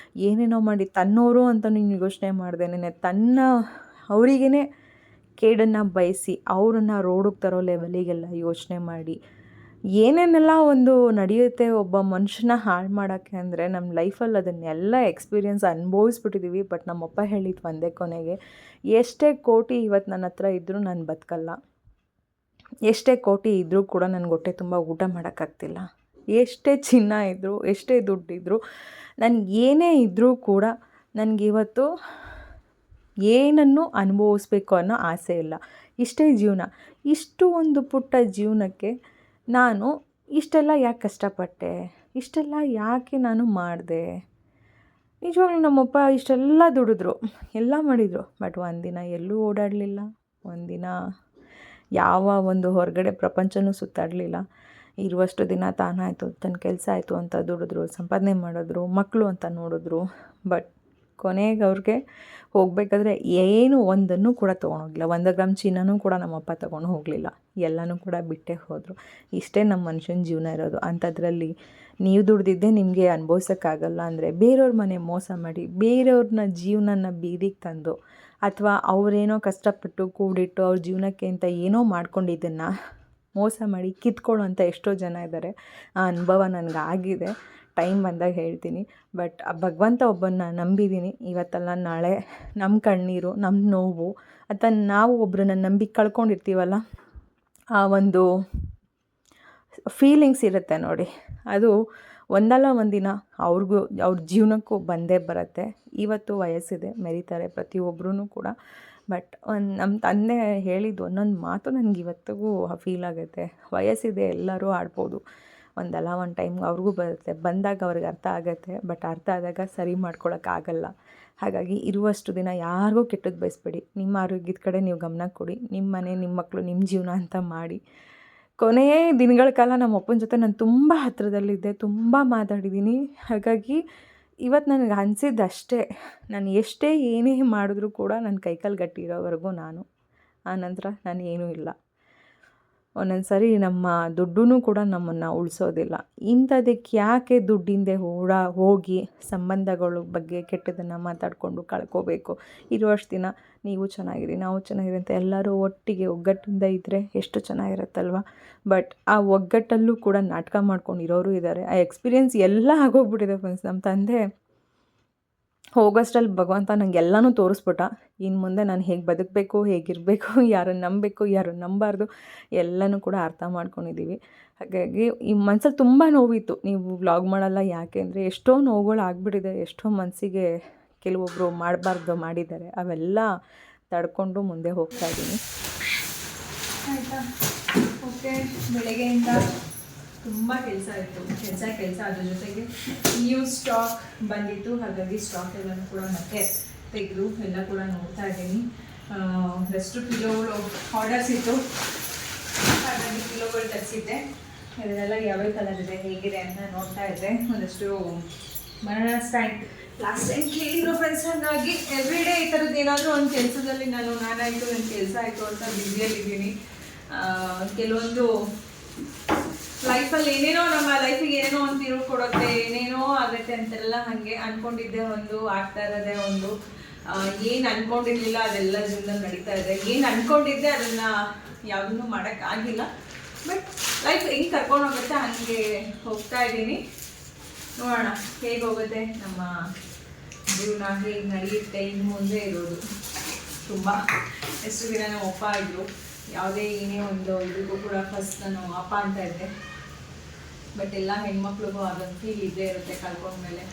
ಏನೇನೋ ಮಾಡಿ ತನ್ನೋರು ಅಂತ ನೀವು ಯೋಚನೆ ಮಾಡ್ದೇನೆ ಅವರಿಗೇ ಕೇಡನ್ನು ಬಯಸಿ ಅವ್ರನ್ನ ರೋಡಿಗೆ ತರೋ ಲೆವೆಲಿಗೆಲ್ಲ ಯೋಚನೆ ಮಾಡಿ ಏನೇನೆಲ್ಲ ಒಂದು ನಡೆಯುತ್ತೆ ಒಬ್ಬ ಮನುಷ್ಯನ ಹಾಳು ಮಾಡೋಕ್ಕೆ ಅಂದರೆ, ನಮ್ಮ ಲೈಫಲ್ಲಿ ಅದನ್ನೆಲ್ಲ ಎಕ್ಸ್ಪೀರಿಯೆನ್ಸ್ ಅನುಭವಿಸ್ಬಿಟ್ಟಿದ್ದೀವಿ. ಬಟ್ ನಮ್ಮಪ್ಪ ಹೇಳಿದ್ದು ಒಂದೇ ಕೊನೆಗೆ, ಎಷ್ಟೇ ಕೋಟಿ ಇವತ್ತು ನನ್ನ ಹತ್ರ ಇದ್ದರೂ ನಾನು ಬದುಕಲ್ಲ, ಎಷ್ಟೇ ಕೋಟಿ ಇದ್ದರೂ ಕೂಡ ನನಗೆ ಹೊಟ್ಟೆ ತುಂಬ ಊಟ ಮಾಡೋಕ್ಕಾಗ್ತಿಲ್ಲ, ಎಷ್ಟೇ ಚಿನ್ನ ಇದ್ದರೂ ಎಷ್ಟೇ ದುಡ್ಡಿದ್ದರೂ ನನಗೆ ಏನೇ ಇದ್ದರೂ ಕೂಡ ನನಗಿವತ್ತು ಏನನ್ನು ಅನುಭವಿಸ್ಬೇಕು ಅನ್ನೋ ಆಸೆ ಇಲ್ಲ. ಇಷ್ಟೇ ಜೀವನ. ಇಷ್ಟು ಒಂದು ಪುಟ್ಟ ಜೀವನಕ್ಕೆ ನಾನು ಇಷ್ಟೆಲ್ಲ ಯಾಕೆ ಕಷ್ಟಪಟ್ಟೆ, ಇಷ್ಟೆಲ್ಲ ಯಾಕೆ ನಾನು ಮಾಡಿದೆ. ನಿಜವಾಗ್ಲೂ ನಮ್ಮಪ್ಪ ಇಷ್ಟೆಲ್ಲ ದುಡಿದ್ರು, ಎಲ್ಲ ಮಾಡಿದರು. ಬಟ್ ಒಂದಿನ ಎಲ್ಲೂ ಓಡಾಡಲಿಲ್ಲ, ಒಂದಿನ ಯಾವ ಒಂದು ಹೊರಗಡೆ ಪ್ರಪಂಚನೂ ಸುತ್ತಾಡಲಿಲ್ಲ. ಇರುವಷ್ಟು ದಿನ ತಾನಾಯಿತು ತನ್ನ ಕೆಲಸ ಆಯಿತು ಅಂತ ದುಡಿದ್ರು, ಸಂಪಾದನೆ ಮಾಡಿದ್ರು, ಮಕ್ಕಳು ಅಂತ ನೋಡಿದ್ರು. ಬಟ್ ಕೊನೆಗೆ ಅವ್ರಿಗೆ ಹೋಗಬೇಕಾದ್ರೆ ಏನು ಒಂದನ್ನು ಕೂಡ ತೊಗೊಂಡೋಗಿಲ್ಲ. 1 ಗ್ರಾಮ್ ಚಿನ್ನನೂ ಕೂಡ ನಮ್ಮಪ್ಪ ತೊಗೊಂಡು ಹೋಗಲಿಲ್ಲ, ಎಲ್ಲನೂ ಕೂಡ ಬಿಟ್ಟೇ ಹೋದರು. ಇಷ್ಟೇ ನಮ್ಮ ಮನುಷ್ಯನ ಜೀವನ ಇರೋದು. ಅಂಥದ್ರಲ್ಲಿ ನೀವು ದುಡ್ದಿದ್ದೇ ನಿಮಗೆ ಅನುಭವಿಸೋಕ್ಕಾಗಲ್ಲ ಅಂದರೆ ಬೇರೆಯವ್ರ ಮನೆ ಮೋಸ ಮಾಡಿ, ಬೇರೆಯವ್ರನ್ನ ಜೀವನನ ಬೀದಿಗೆ ತಂದು, ಅಥವಾ ಅವರೇನೋ ಕಷ್ಟಪಟ್ಟು ಕೂಡಿಟ್ಟು ಅವ್ರ ಜೀವನಕ್ಕೆ ಅಂತ ಏನೋ ಮಾಡ್ಕೊಂಡಿದ್ದನ್ನು ಮೋಸ ಮಾಡಿ ಕಿತ್ಕೊಳ್ಳೋಂಥ ಎಷ್ಟೋ ಜನ ಇದ್ದಾರೆ. ಆ ಅನುಭವ ನನಗಾಗಿದೆ, ಟೈಮ್ ಬಂದಾಗ ಹೇಳ್ತೀನಿ. ಬಟ್ ಆ ಭಗವಂತ ಒಬ್ಬನ್ನ ನಂಬಿದ್ದೀನಿ. ಇವತ್ತಲ್ಲ ನಾಳೆ ನಮ್ಮ ಕಣ್ಣೀರು, ನಮ್ಮ ನೋವು, ಅಥವಾ ನಾವು ಒಬ್ಬರನ್ನ ನಂಬಿ ಕಳ್ಕೊಂಡಿರ್ತೀವಲ್ಲ, ಆ ಒಂದು ಫೀಲಿಂಗ್ಸ್ ಇರುತ್ತೆ ನೋಡಿ, ಅದು ಒಂದಲ್ಲ ಒಂದಿನ ಅವ್ರಿಗೂ ಅವ್ರ ಜೀವನಕ್ಕೂ ಬಂದೇ ಬರುತ್ತೆ. ಇವತ್ತು ವಯಸ್ಸಿದೆ, ಮೆರೀತಾರೆ ಪ್ರತಿಯೊಬ್ಬರೂ ಕೂಡ. ಬಟ್ ನಮ್ಮ ತಂದೆ ಹೇಳಿದ್ದು ಒಂದೊಂದು ಮಾತು ನನಗೆ ಇವತ್ತಿಗೂ ಫೀಲ್ ಆಗುತ್ತೆ. ವಯಸ್ಸಿದೆ, ಎಲ್ಲರೂ ಆಡ್ಬೋದು, ಒಂದಲ್ಲ ಒಂದು ಟೈಮ್ ಅವ್ರಿಗೂ ಬರುತ್ತೆ, ಬಂದಾಗ ಅವ್ರಿಗೆ ಅರ್ಥ ಆಗುತ್ತೆ. ಬಟ್ ಅರ್ಥ ಆದಾಗ ಸರಿ ಮಾಡ್ಕೊಳಕ್ಕಾಗಲ್ಲ. ಹಾಗಾಗಿ ಇರುವಷ್ಟು ದಿನ ಯಾರಿಗೂ ಕೆಟ್ಟದ್ದು ಬಯಸ್ಬೇಡಿ. ನಿಮ್ಮ ಆರೋಗ್ಯದ ಕಡೆ ನೀವು ಗಮನ ಕೊಡಿ. ನಿಮ್ಮ ಮನೆ, ನಿಮ್ಮ ಮಕ್ಕಳು, ನಿಮ್ಮ ಜೀವನ ಅಂತ ಮಾಡಿ. ಕೊನೆಯ ದಿನಗಳ ಕಾಲ ನಮ್ಮ ಅಪ್ಪನ ಜೊತೆ ನಾನು ತುಂಬ ಹತ್ತಿರದಲ್ಲಿದ್ದೆ, ತುಂಬ ಮಾತಾಡಿದ್ದೀನಿ. ಹಾಗಾಗಿ ಇವತ್ತು ನನಗೆ ಅನಿಸಿದ್ದಷ್ಟೇ, ನಾನು ಎಷ್ಟೇ ಏನೇ ಮಾಡಿದ್ರೂ ಕೂಡ ನನ್ನ ಕೈಕಾಲು ಗಟ್ಟಿ ಇರೋವರೆಗೂ ನಾನು, ಆನಂತರ ನಾನು ಏನೂ ಇಲ್ಲ. ಒಂದೊಂದು ಸರಿ ನಮ್ಮ ದುಡ್ಡೂ ಕೂಡ ನಮ್ಮನ್ನು ಉಳಿಸೋದಿಲ್ಲ. ಇಂಥದಕ್ಕೆ ಯಾಕೆ ದುಡ್ಡಿಂದೆ ಹೋಗಿ ಸಂಬಂಧಗಳ ಬಗ್ಗೆ ಕೆಟ್ಟದನ್ನು ಮಾತಾಡಿಕೊಂಡು ಕಳ್ಕೋಬೇಕು? ಇರುವಷ್ಟು ದಿನ ನೀವು ಚೆನ್ನಾಗಿರಿ, ನಾವು ಚೆನ್ನಾಗಿರಿ ಅಂತ ಎಲ್ಲರೂ ಒಟ್ಟಿಗೆ ಒಗ್ಗಟ್ಟಿಂದ ಇದ್ದರೆ ಎಷ್ಟು ಚೆನ್ನಾಗಿರುತ್ತಲ್ವ. ಬಟ್ ಆ ಒಗ್ಗಟ್ಟಲ್ಲೂ ಕೂಡ ನಾಟಕ ಮಾಡ್ಕೊಂಡಿರೋರು ಇದ್ದಾರೆ. ಆ ಎಕ್ಸ್ಪೀರಿಯೆನ್ಸ್ ಎಲ್ಲ ಆಗೋಗ್ಬಿಟ್ಟಿದೆ ಫ್ರೆಂಡ್ಸ್. ನಮ್ಮ ತಂದೆ ಹೋಗೋಷ್ಟರಲ್ಲಿ ಭಗವಂತ ನಂಗೆ ಎಲ್ಲನೂ ತೋರಿಸ್ಬಿಟ್ಟ. ಇನ್ನು ಮುಂದೆ ನಾನು ಹೇಗೆ ಬದುಕಬೇಕು, ಹೇಗಿರಬೇಕು, ಯಾರನ್ನು ನಂಬಬೇಕು, ಯಾರನ್ನು ನಂಬಾರ್ದು ಎಲ್ಲನೂ ಕೂಡ ಅರ್ಥ ಮಾಡ್ಕೊಂಡಿದ್ದೀವಿ. ಹಾಗಾಗಿ ಈ ಮನ್ಸಲ್ಲಿ ತುಂಬ ನೋವಿತ್ತು, ನೀವು ವ್ಲಾಗ್ ಮಾಡಲ್ಲ ಯಾಕೆ ಅಂದರೆ, ಎಷ್ಟೋ ನೋವುಗಳು ಆಗಿಬಿಟ್ಟಿದೆ. ಎಷ್ಟೋ ಮನಸ್ಸಿಗೆ ಕೆಲವೊಬ್ಬರು ಮಾಡಬಾರ್ದು ಮಾಡಿದ್ದಾರೆ. ಅವೆಲ್ಲ ತಡ್ಕೊಂಡು ಮುಂದೆ ಹೋಗ್ತಾ ಇದ್ದೀನಿ. ಆಯಿತಾ? ಓಕೆ, ಬೆಳಗ್ಗೆಯಿಂದ ತುಂಬ ಕೆಲಸ ಇತ್ತು. ಕೆಲಸ ಅದ್ರ ಜೊತೆಗೆ ನ್ಯೂ ಸ್ಟಾಕ್ ಬಂದಿತ್ತು. ಹಾಗಾಗಿ ಸ್ಟಾಕ್ ಎಲ್ಲನೂ ಕೂಡ ಮತ್ತೆ ತೆಗೆದು ಎಲ್ಲ ಕೂಡ ನೋಡ್ತಾ ಇದ್ದೀನಿ. ಎಷ್ಟು ಪಿಲೋಗಳು ಆರ್ಡರ್ಸ್ ಇತ್ತು, ಹಾಗಾಗಿ ಪಿಲೋಗಳು ತರಿಸಿದ್ದೆ. ಇದನ್ನೆಲ್ಲ ಯಾವ್ಯಾವ ಕಲರ್ ಇದೆ, ಹೇಗಿದೆ ಅಂತ ನೋಡ್ತಾ ಇದ್ದೆ. ಒಂದಷ್ಟು ಬನಾನಾ ಸ್ಟ್ಯಾಂಡ್ ಲಾಸ್ಟ್ ಟೈಮ್ ಕೇಳಿದ್ರು ಫ್ರೆಂಡ್ಸ್. ಹಾಗಾಗಿ ಎವ್ರಿ ಡೇ ಈ ಥರದ್ದು ಏನಾದರೂ ಒಂದು ಕೆಲಸದಲ್ಲಿ ನಾನಾಯಿತು, ನನ್ನ ಕೆಲಸ ಆಯಿತು ಅಂತ ಬ್ಯುಸಿಯಲ್ಲಿದ್ದೀನಿ. ಕೆಲವೊಂದು ಲೈಫಲ್ಲಿ ಏನೇನೋ, ನಮ್ಮ ಲೈಫಿಗೆ ಏನೇನೋ ಒಂದು ತಿರುವು ಕೊಡುತ್ತೆ, ಏನೇನೋ ಆಗುತ್ತೆ ಅಂತೆಲ್ಲ ಹಾಗೆ ಅಂದ್ಕೊಂಡಿದ್ದೆ ಒಂದು, ಆಗ್ತಾ ಇರೋದೇ ಒಂದು. ಏನು ಅಂದ್ಕೊಂಡಿರಲಿಲ್ಲ ಅದೆಲ್ಲ ಜೀವನದಲ್ಲಿ ನಡೀತಾ ಇದೆ. ಏನು ಅಂದ್ಕೊಂಡಿದ್ದೆ ಅದನ್ನು ಯಾವುದನ್ನು ಮಾಡೋಕ್ಕಾಗಿಲ್ಲ. ಬಟ್ ಲೈಫ್ ಹೆಂಗೆ ಕರ್ಕೊಂಡು ಹೋಗುತ್ತೆ ಹಾಗೆ ಹೋಗ್ತಾ ಇದ್ದೀನಿ. ನೋಡೋಣ ಹೇಗೆ ಹೋಗುತ್ತೆ ನಮ್ಮ ಜೀವನ, ಹೇಗೆ ನಡೆಯುತ್ತೆ ಇನ್ನು ಮುಂದೆ ಇರೋದು. ತುಂಬ ಎಷ್ಟು ದಿನ ನಮ್ಮ ಅಪ್ಪ ಇದ್ದರು, ಯಾವುದೇ ಏನೇ ಒಂದು ಇದಕ್ಕೂ ಕೂಡ ಫಸ್ಟ್ ನಾನು ಅಪ್ಪ ಅಂತ ಇದ್ದೆ. ಬಟ್ ಎಲ್ಲ ಹೆಣ್ಮಕ್ಳಿಗೂ ಅದೊಂದು ಫೀಲ್ ಇದ್ದೇ ಇರುತ್ತೆ ಕಳ್ಕೊಂಡ್ಮೇಲೆ.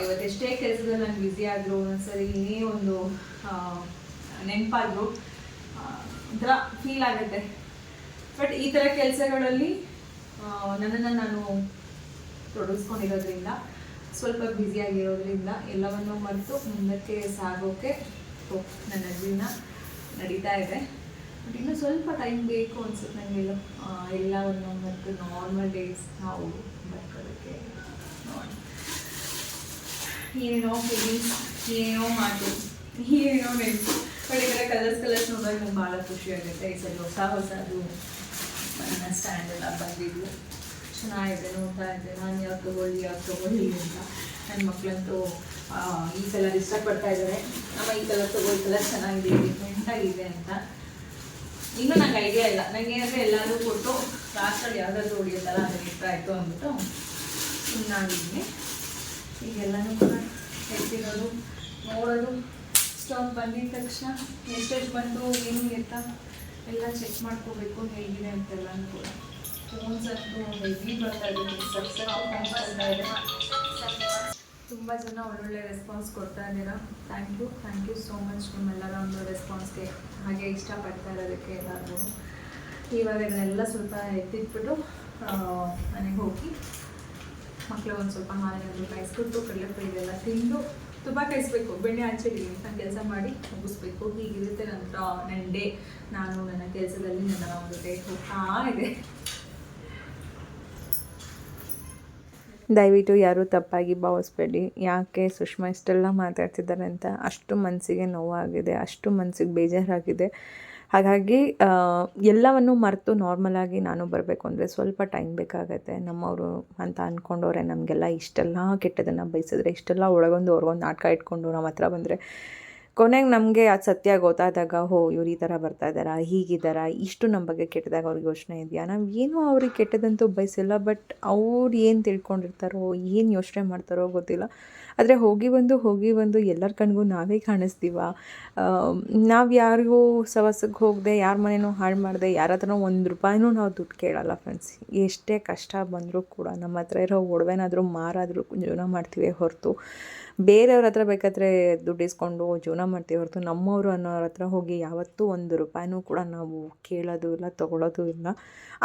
ಇವತ್ತೆಷ್ಟೇ ಕೆಲಸದಲ್ಲಿ ನಾನು ಬ್ಯುಸಿ ಆದರೂ, ಒಂದ್ಸರಿ ಏನೇ ಒಂದು ನೆನಪಾದರೂ ಒಂಥರ ಫೀಲ್ ಆಗುತ್ತೆ. ಬಟ್ ಈ ಥರ ಕೆಲಸಗಳಲ್ಲಿ ನನ್ನನ್ನು ನಾನು ತೊಡಗಿಸ್ಕೊಂಡಿರೋದ್ರಿಂದ, ಸ್ವಲ್ಪ ಬ್ಯುಸಿಯಾಗಿರೋದ್ರಿಂದ ಎಲ್ಲವನ್ನೂ ಮರೆತು ಮುಂದಕ್ಕೆ ಸಾಗೋಕ್ಕೆ ನನ್ನ ಜೀವನ ನಡೀತಾ ಇದೆ. ಬಟ್ ಇನ್ನೂ ಸ್ವಲ್ಪ ಟೈಮ್ ಬೇಕು ಅನ್ಸುತ್ತೆ ನನಗೆಲ್ಲ ಎಲ್ಲವನ್ನು ಮತ್ತು ನಾರ್ಮಲ್ ಡೇಸ್ ನಾವು ಬರ್ಕೋದಕ್ಕೆ. ನೋಡಿ, ಏನೇನೋ ಫೀಲಿಂಗ್ಸ್, ಏನೇನೋ ಮಾತು, ಏನೇನೋ ನೆನಪು. ಬಟ್ ಈ ಥರ ಕಲರ್ಸ್ ನೋಡಿದಾಗ ನಂಗೆ ಭಾಳ ಖುಷಿ ಆಗುತ್ತೆ. ಈ ಸರಿ ಹೊಸದು ನನ್ನ ಸ್ಟ್ಯಾಂಡ್ ಎಲ್ಲ ಬಂದಿದ್ದು ಚೆನ್ನಾಗಿದೆ, ನೋಡ್ತಾ ಇದ್ದೆ. ನಾನು ಯಾವ್ದು ತೊಗೊಳ್ಳಿ ಅಂತ. ನನ್ನ ಮಕ್ಕಳಂತೂ ಈ ಕಲರ್ ಇಷ್ಟಪಡ್ತಾ ಇದ್ದಾರೆ. ನಮ್ಮ ಈ ಕಲರ್ ತೊಗೊಳ್ಳಿ, ಕಲರ್ ಚೆನ್ನಾಗಿದೆ, ಡಿಫ್ರೆಂಟಾಗಿದೆ ಅಂತ. ಇನ್ನೂ ನಂಗೆ ಐಡಿಯಾ ಇಲ್ಲ. ನನಗೇನಂದರೆ ಎಲ್ಲರೂ ಕೊಟ್ಟು ಲಾಸ್ಟಲ್ಲಿ ಯಾವುದಾದ್ರೂ ಹೊಡಿಯುತ್ತಲ್ಲ ಅದನ್ನು ಇಷ್ಟ ಆಯಿತು ಅಂದ್ಬಿಟ್ಟು ಸುಮ್ಮನಾಗಿದ್ದೀನಿ. ಈಗೆಲ್ಲನೂ ಕೂಡ ಹೇಳ್ತಿರೋದು, ನೋಡೋದು. ಸ್ಟಾಕ್ ಬಂದಿದ್ದ ತಕ್ಷಣ ಎಷ್ಟೆಷ್ಟು ಬಂದು ಏನು ಎತ್ತ ಎಲ್ಲ ಚೆಕ್ ಮಾಡ್ಕೋಬೇಕು ಹೇಗಿದೆ ಅಂತೆಲ್ಲನೂ ಕೂಡ. ಫೋನ್ಸ್ ಅಂತೂ ಹೆವಿ ಬರ್ತಾ ಇದೆ, ಫೋನ್ಸ್ ಬರ್ತಾ ಇದೆ. ತುಂಬ ಜನ ಒಳ್ಳೊಳ್ಳೆ ರೆಸ್ಪಾನ್ಸ್ ಕೊಡ್ತಾ ಇದ್ದೀರಾ. ಥ್ಯಾಂಕ್ ಯು ಸೋ ಮಚ್ ನಿಮ್ಮೆಲ್ಲರ ಒಂದು ರೆಸ್ಪಾನ್ಸ್ಗೆ, ಹಾಗೆ ಇಷ್ಟಪಡ್ತಾ ಇರೋದಕ್ಕೆ ಎಲ್ಲರಿಗೂ. ಇವಾಗ ಇದನ್ನೆಲ್ಲ ಸ್ವಲ್ಪ ಎತ್ತಿಟ್ಬಿಟ್ಟು ಮನೆಗೆ ಹೋಗಿ ಮಕ್ಕಳು ಒಂದು ಸ್ವಲ್ಪ ಹಾಲಿನಲ್ಲಿ ಕಾಯಿಸ್ಬಿಟ್ಟು ಕಡಲೆಪುರಿ ಇದೆಲ್ಲ ತಿಂದು, ತುಂಬ ಕಾಯಿಸ್ಬೇಕು, ಬೆಣ್ಣೆ ಹಚ್ಚಿದ್ದೀನಿ, ನಾನು ಕೆಲಸ ಮಾಡಿ ಮುಗಿಸ್ಬೇಕು. ಹೀಗಿರುತ್ತೆ ನನ್ನ ಡೇ. ನಾನು ನನ್ನ ಕೆಲಸದಲ್ಲಿ ನನ್ನ ಒಂದು ಡೇ ಹೋಗ್ತಾ ಇದೆ. ದಯವಿಟ್ಟು ಯಾರೂ ತಪ್ಪಾಗಿ ಭಾವಿಸ್ಬೇಡಿ. ಯಾಕೆ ಸುಷ್ಮಾ ಇಷ್ಟೆಲ್ಲ ಮಾತಾಡ್ತಿದ್ದಾರೆ ಅಂತ. ಅಷ್ಟು ಮನಸ್ಸಿಗೆ ನೋವಾಗಿದೆ, ಅಷ್ಟು ಮನಸ್ಸಿಗೆ ಬೇಜಾರಾಗಿದೆ. ಹಾಗಾಗಿ ಎಲ್ಲವನ್ನು ಮರೆತು ನಾರ್ಮಲಾಗಿ ನಾನು ಬರಬೇಕು ಅಂದರೆ ಸ್ವಲ್ಪ ಟೈಮ್ ಬೇಕಾಗತ್ತೆ. ನಮ್ಮವರು ಅಂತ ಅಂದ್ಕೊಂಡವ್ರೆ ನಮಗೆಲ್ಲ ಇಷ್ಟೆಲ್ಲ ಕೆಟ್ಟದನ್ನು ಬಯಸಿದ್ರೆ, ಇಷ್ಟೆಲ್ಲ ಒಳಗೊಂದು ಅವ್ರಿಗೊಂದು ನಾಟಕ ಇಟ್ಕೊಂಡು ನಮ್ಮ ಹತ್ರ ಬಂದರೆ, ಕೊನೆಗೆ ನಮಗೆ ಅದು ಸತ್ಯ ಗೊತ್ತಾದಾಗ, ಇವ್ರು ಈ ಥರ ಬರ್ತಾ ಇದ್ದಾರಾ, ಹೀಗಿದ್ದಾರಾ, ಇಷ್ಟು ನಮ್ಮ ಬಗ್ಗೆ ಕೆಟ್ಟದಾಗ ಅವ್ರಿಗೆ ಯೋಚನೆ ಇದೆಯಾ, ನಾವು ಏನೂ ಅವ್ರಿಗೆ ಕೆಟ್ಟದಂತೂ ಬಯಸಿಲ್ಲ. ಬಟ್ ಅವ್ರು ಏನು ತಿಳ್ಕೊಂಡಿರ್ತಾರೋ, ಏನು ಯೋಚನೆ ಮಾಡ್ತಾರೋ ಗೊತ್ತಿಲ್ಲ. ಆದರೆ ಹೋಗಿ ಬಂದು ಎಲ್ಲರ ಕಣ್ಗೂ ನಾವೇ ಕಾಣಿಸ್ತೀವ. ನಾವು ಯಾರಿಗೂ ಸವಸಕ್ಕೆ ಹೋಗದೆ, ಯಾರ ಮನೇನೂ ಹಾಳು ಮಾಡದೆ, ಯಾರ ಹತ್ರನೂ ₹1 ನಾವು ದುಡ್ಡು ಕೇಳಲ್ಲ ಫ್ರೆಂಡ್ಸ್. ಎಷ್ಟೇ ಕಷ್ಟ ಬಂದರೂ ಕೂಡ ನಮ್ಮ ಹತ್ರ ಇರೋ ಒಡವೆನಾದರೂ ಮಾರಾದರೂ ಜೀವನ ಮಾಡ್ತೀವಿ ಹೊರತು ಬೇರೆಯವ್ರ ಹತ್ರ ಬೇಕಾದರೆ ದುಡ್ಡು ಇಸ್ಕೊಂಡು ಜೀವನ ಮಾಡ್ತೀವಿ ಹೊರತು ನಮ್ಮವರು ಅನ್ನೋರ ಹತ್ರ ಹೋಗಿ ಯಾವತ್ತೂ ₹1 ಕೂಡ ನಾವು ಕೇಳೋದು ಇಲ್ಲ, ತೊಗೊಳೋದು ಇಲ್ಲ.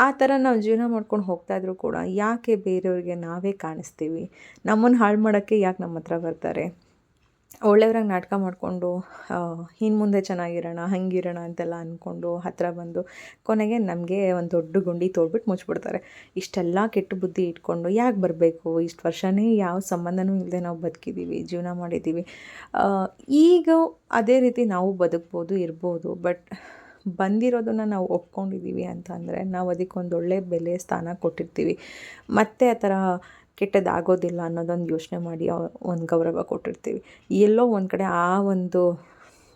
ಆ ಥರ ನಾವು ಜೀವನ ಮಾಡ್ಕೊಂಡು ಹೋಗ್ತಾಯಿದ್ರು ಕೂಡ ಯಾಕೆ ಬೇರೆಯವ್ರಿಗೆ ನಾವೇ ಕಾಣಿಸ್ತೀವಿ? ನಮ್ಮನ್ನು ಹಾಳು ಮಾಡೋಕ್ಕೆ ಯಾಕೆ ನಮ್ಮ ಹತ್ರ ಬರ್ತಾರೆ? ಒಳ್ಳೆಯವ್ರಾಗಿ ನಾಟಕ ಮಾಡಿಕೊಂಡು ಇನ್ನು ಮುಂದೆ ಚೆನ್ನಾಗಿರೋಣ, ಹಂಗಿರೋಣ ಅಂತೆಲ್ಲ ಅಂದ್ಕೊಂಡು ಹತ್ತಿರ ಬಂದು ಕೊನೆಗೆ ನಮಗೆ ಒಂದು ದೊಡ್ಡ ಗುಂಡಿ ತೋಡ್ಬಿಟ್ಟು ಮುಚ್ಚಿಬಿಡ್ತಾರೆ. ಇಷ್ಟೆಲ್ಲ ಕೆಟ್ಟ ಬುದ್ಧಿ ಇಟ್ಕೊಂಡು ಯಾಕೆ ಬರಬೇಕು? ಇಷ್ಟು ವರ್ಷವೇ ಯಾವ ಸಂಬಂಧನೂ ಇಲ್ಲದೆ ನಾವು ಬದುಕಿದ್ದೀವಿ, ಜೀವನ ಮಾಡಿದ್ದೀವಿ. ಈಗ ಅದೇ ರೀತಿ ನಾವು ಬದುಕ್ಬೋದು, ಇರ್ಬೋದು. ಬಟ್ ಬಂದಿರೋದನ್ನು ನಾವು ಒಪ್ಕೊಂಡಿದ್ದೀವಿ ಅಂತ ಅಂದರೆ ನಾವು ಅದಕ್ಕೊಂದು ಒಳ್ಳೆ ಬೆಲೆ ಸ್ಥಾನ ಕೊಟ್ಟಿರ್ತೀವಿ. ಮತ್ತು ಆ ಥರ ಕೆಟ್ಟದಾಗೋದಿಲ್ಲ ಅನ್ನೋದೊಂದು ಯೋಚನೆ ಮಾಡಿ ಒಂದು ಗೌರವ ಕೊಟ್ಟಿರ್ತೀವಿ. ಎಲ್ಲೋ ಒಂದು ಕಡೆ ಆ ಒಂದು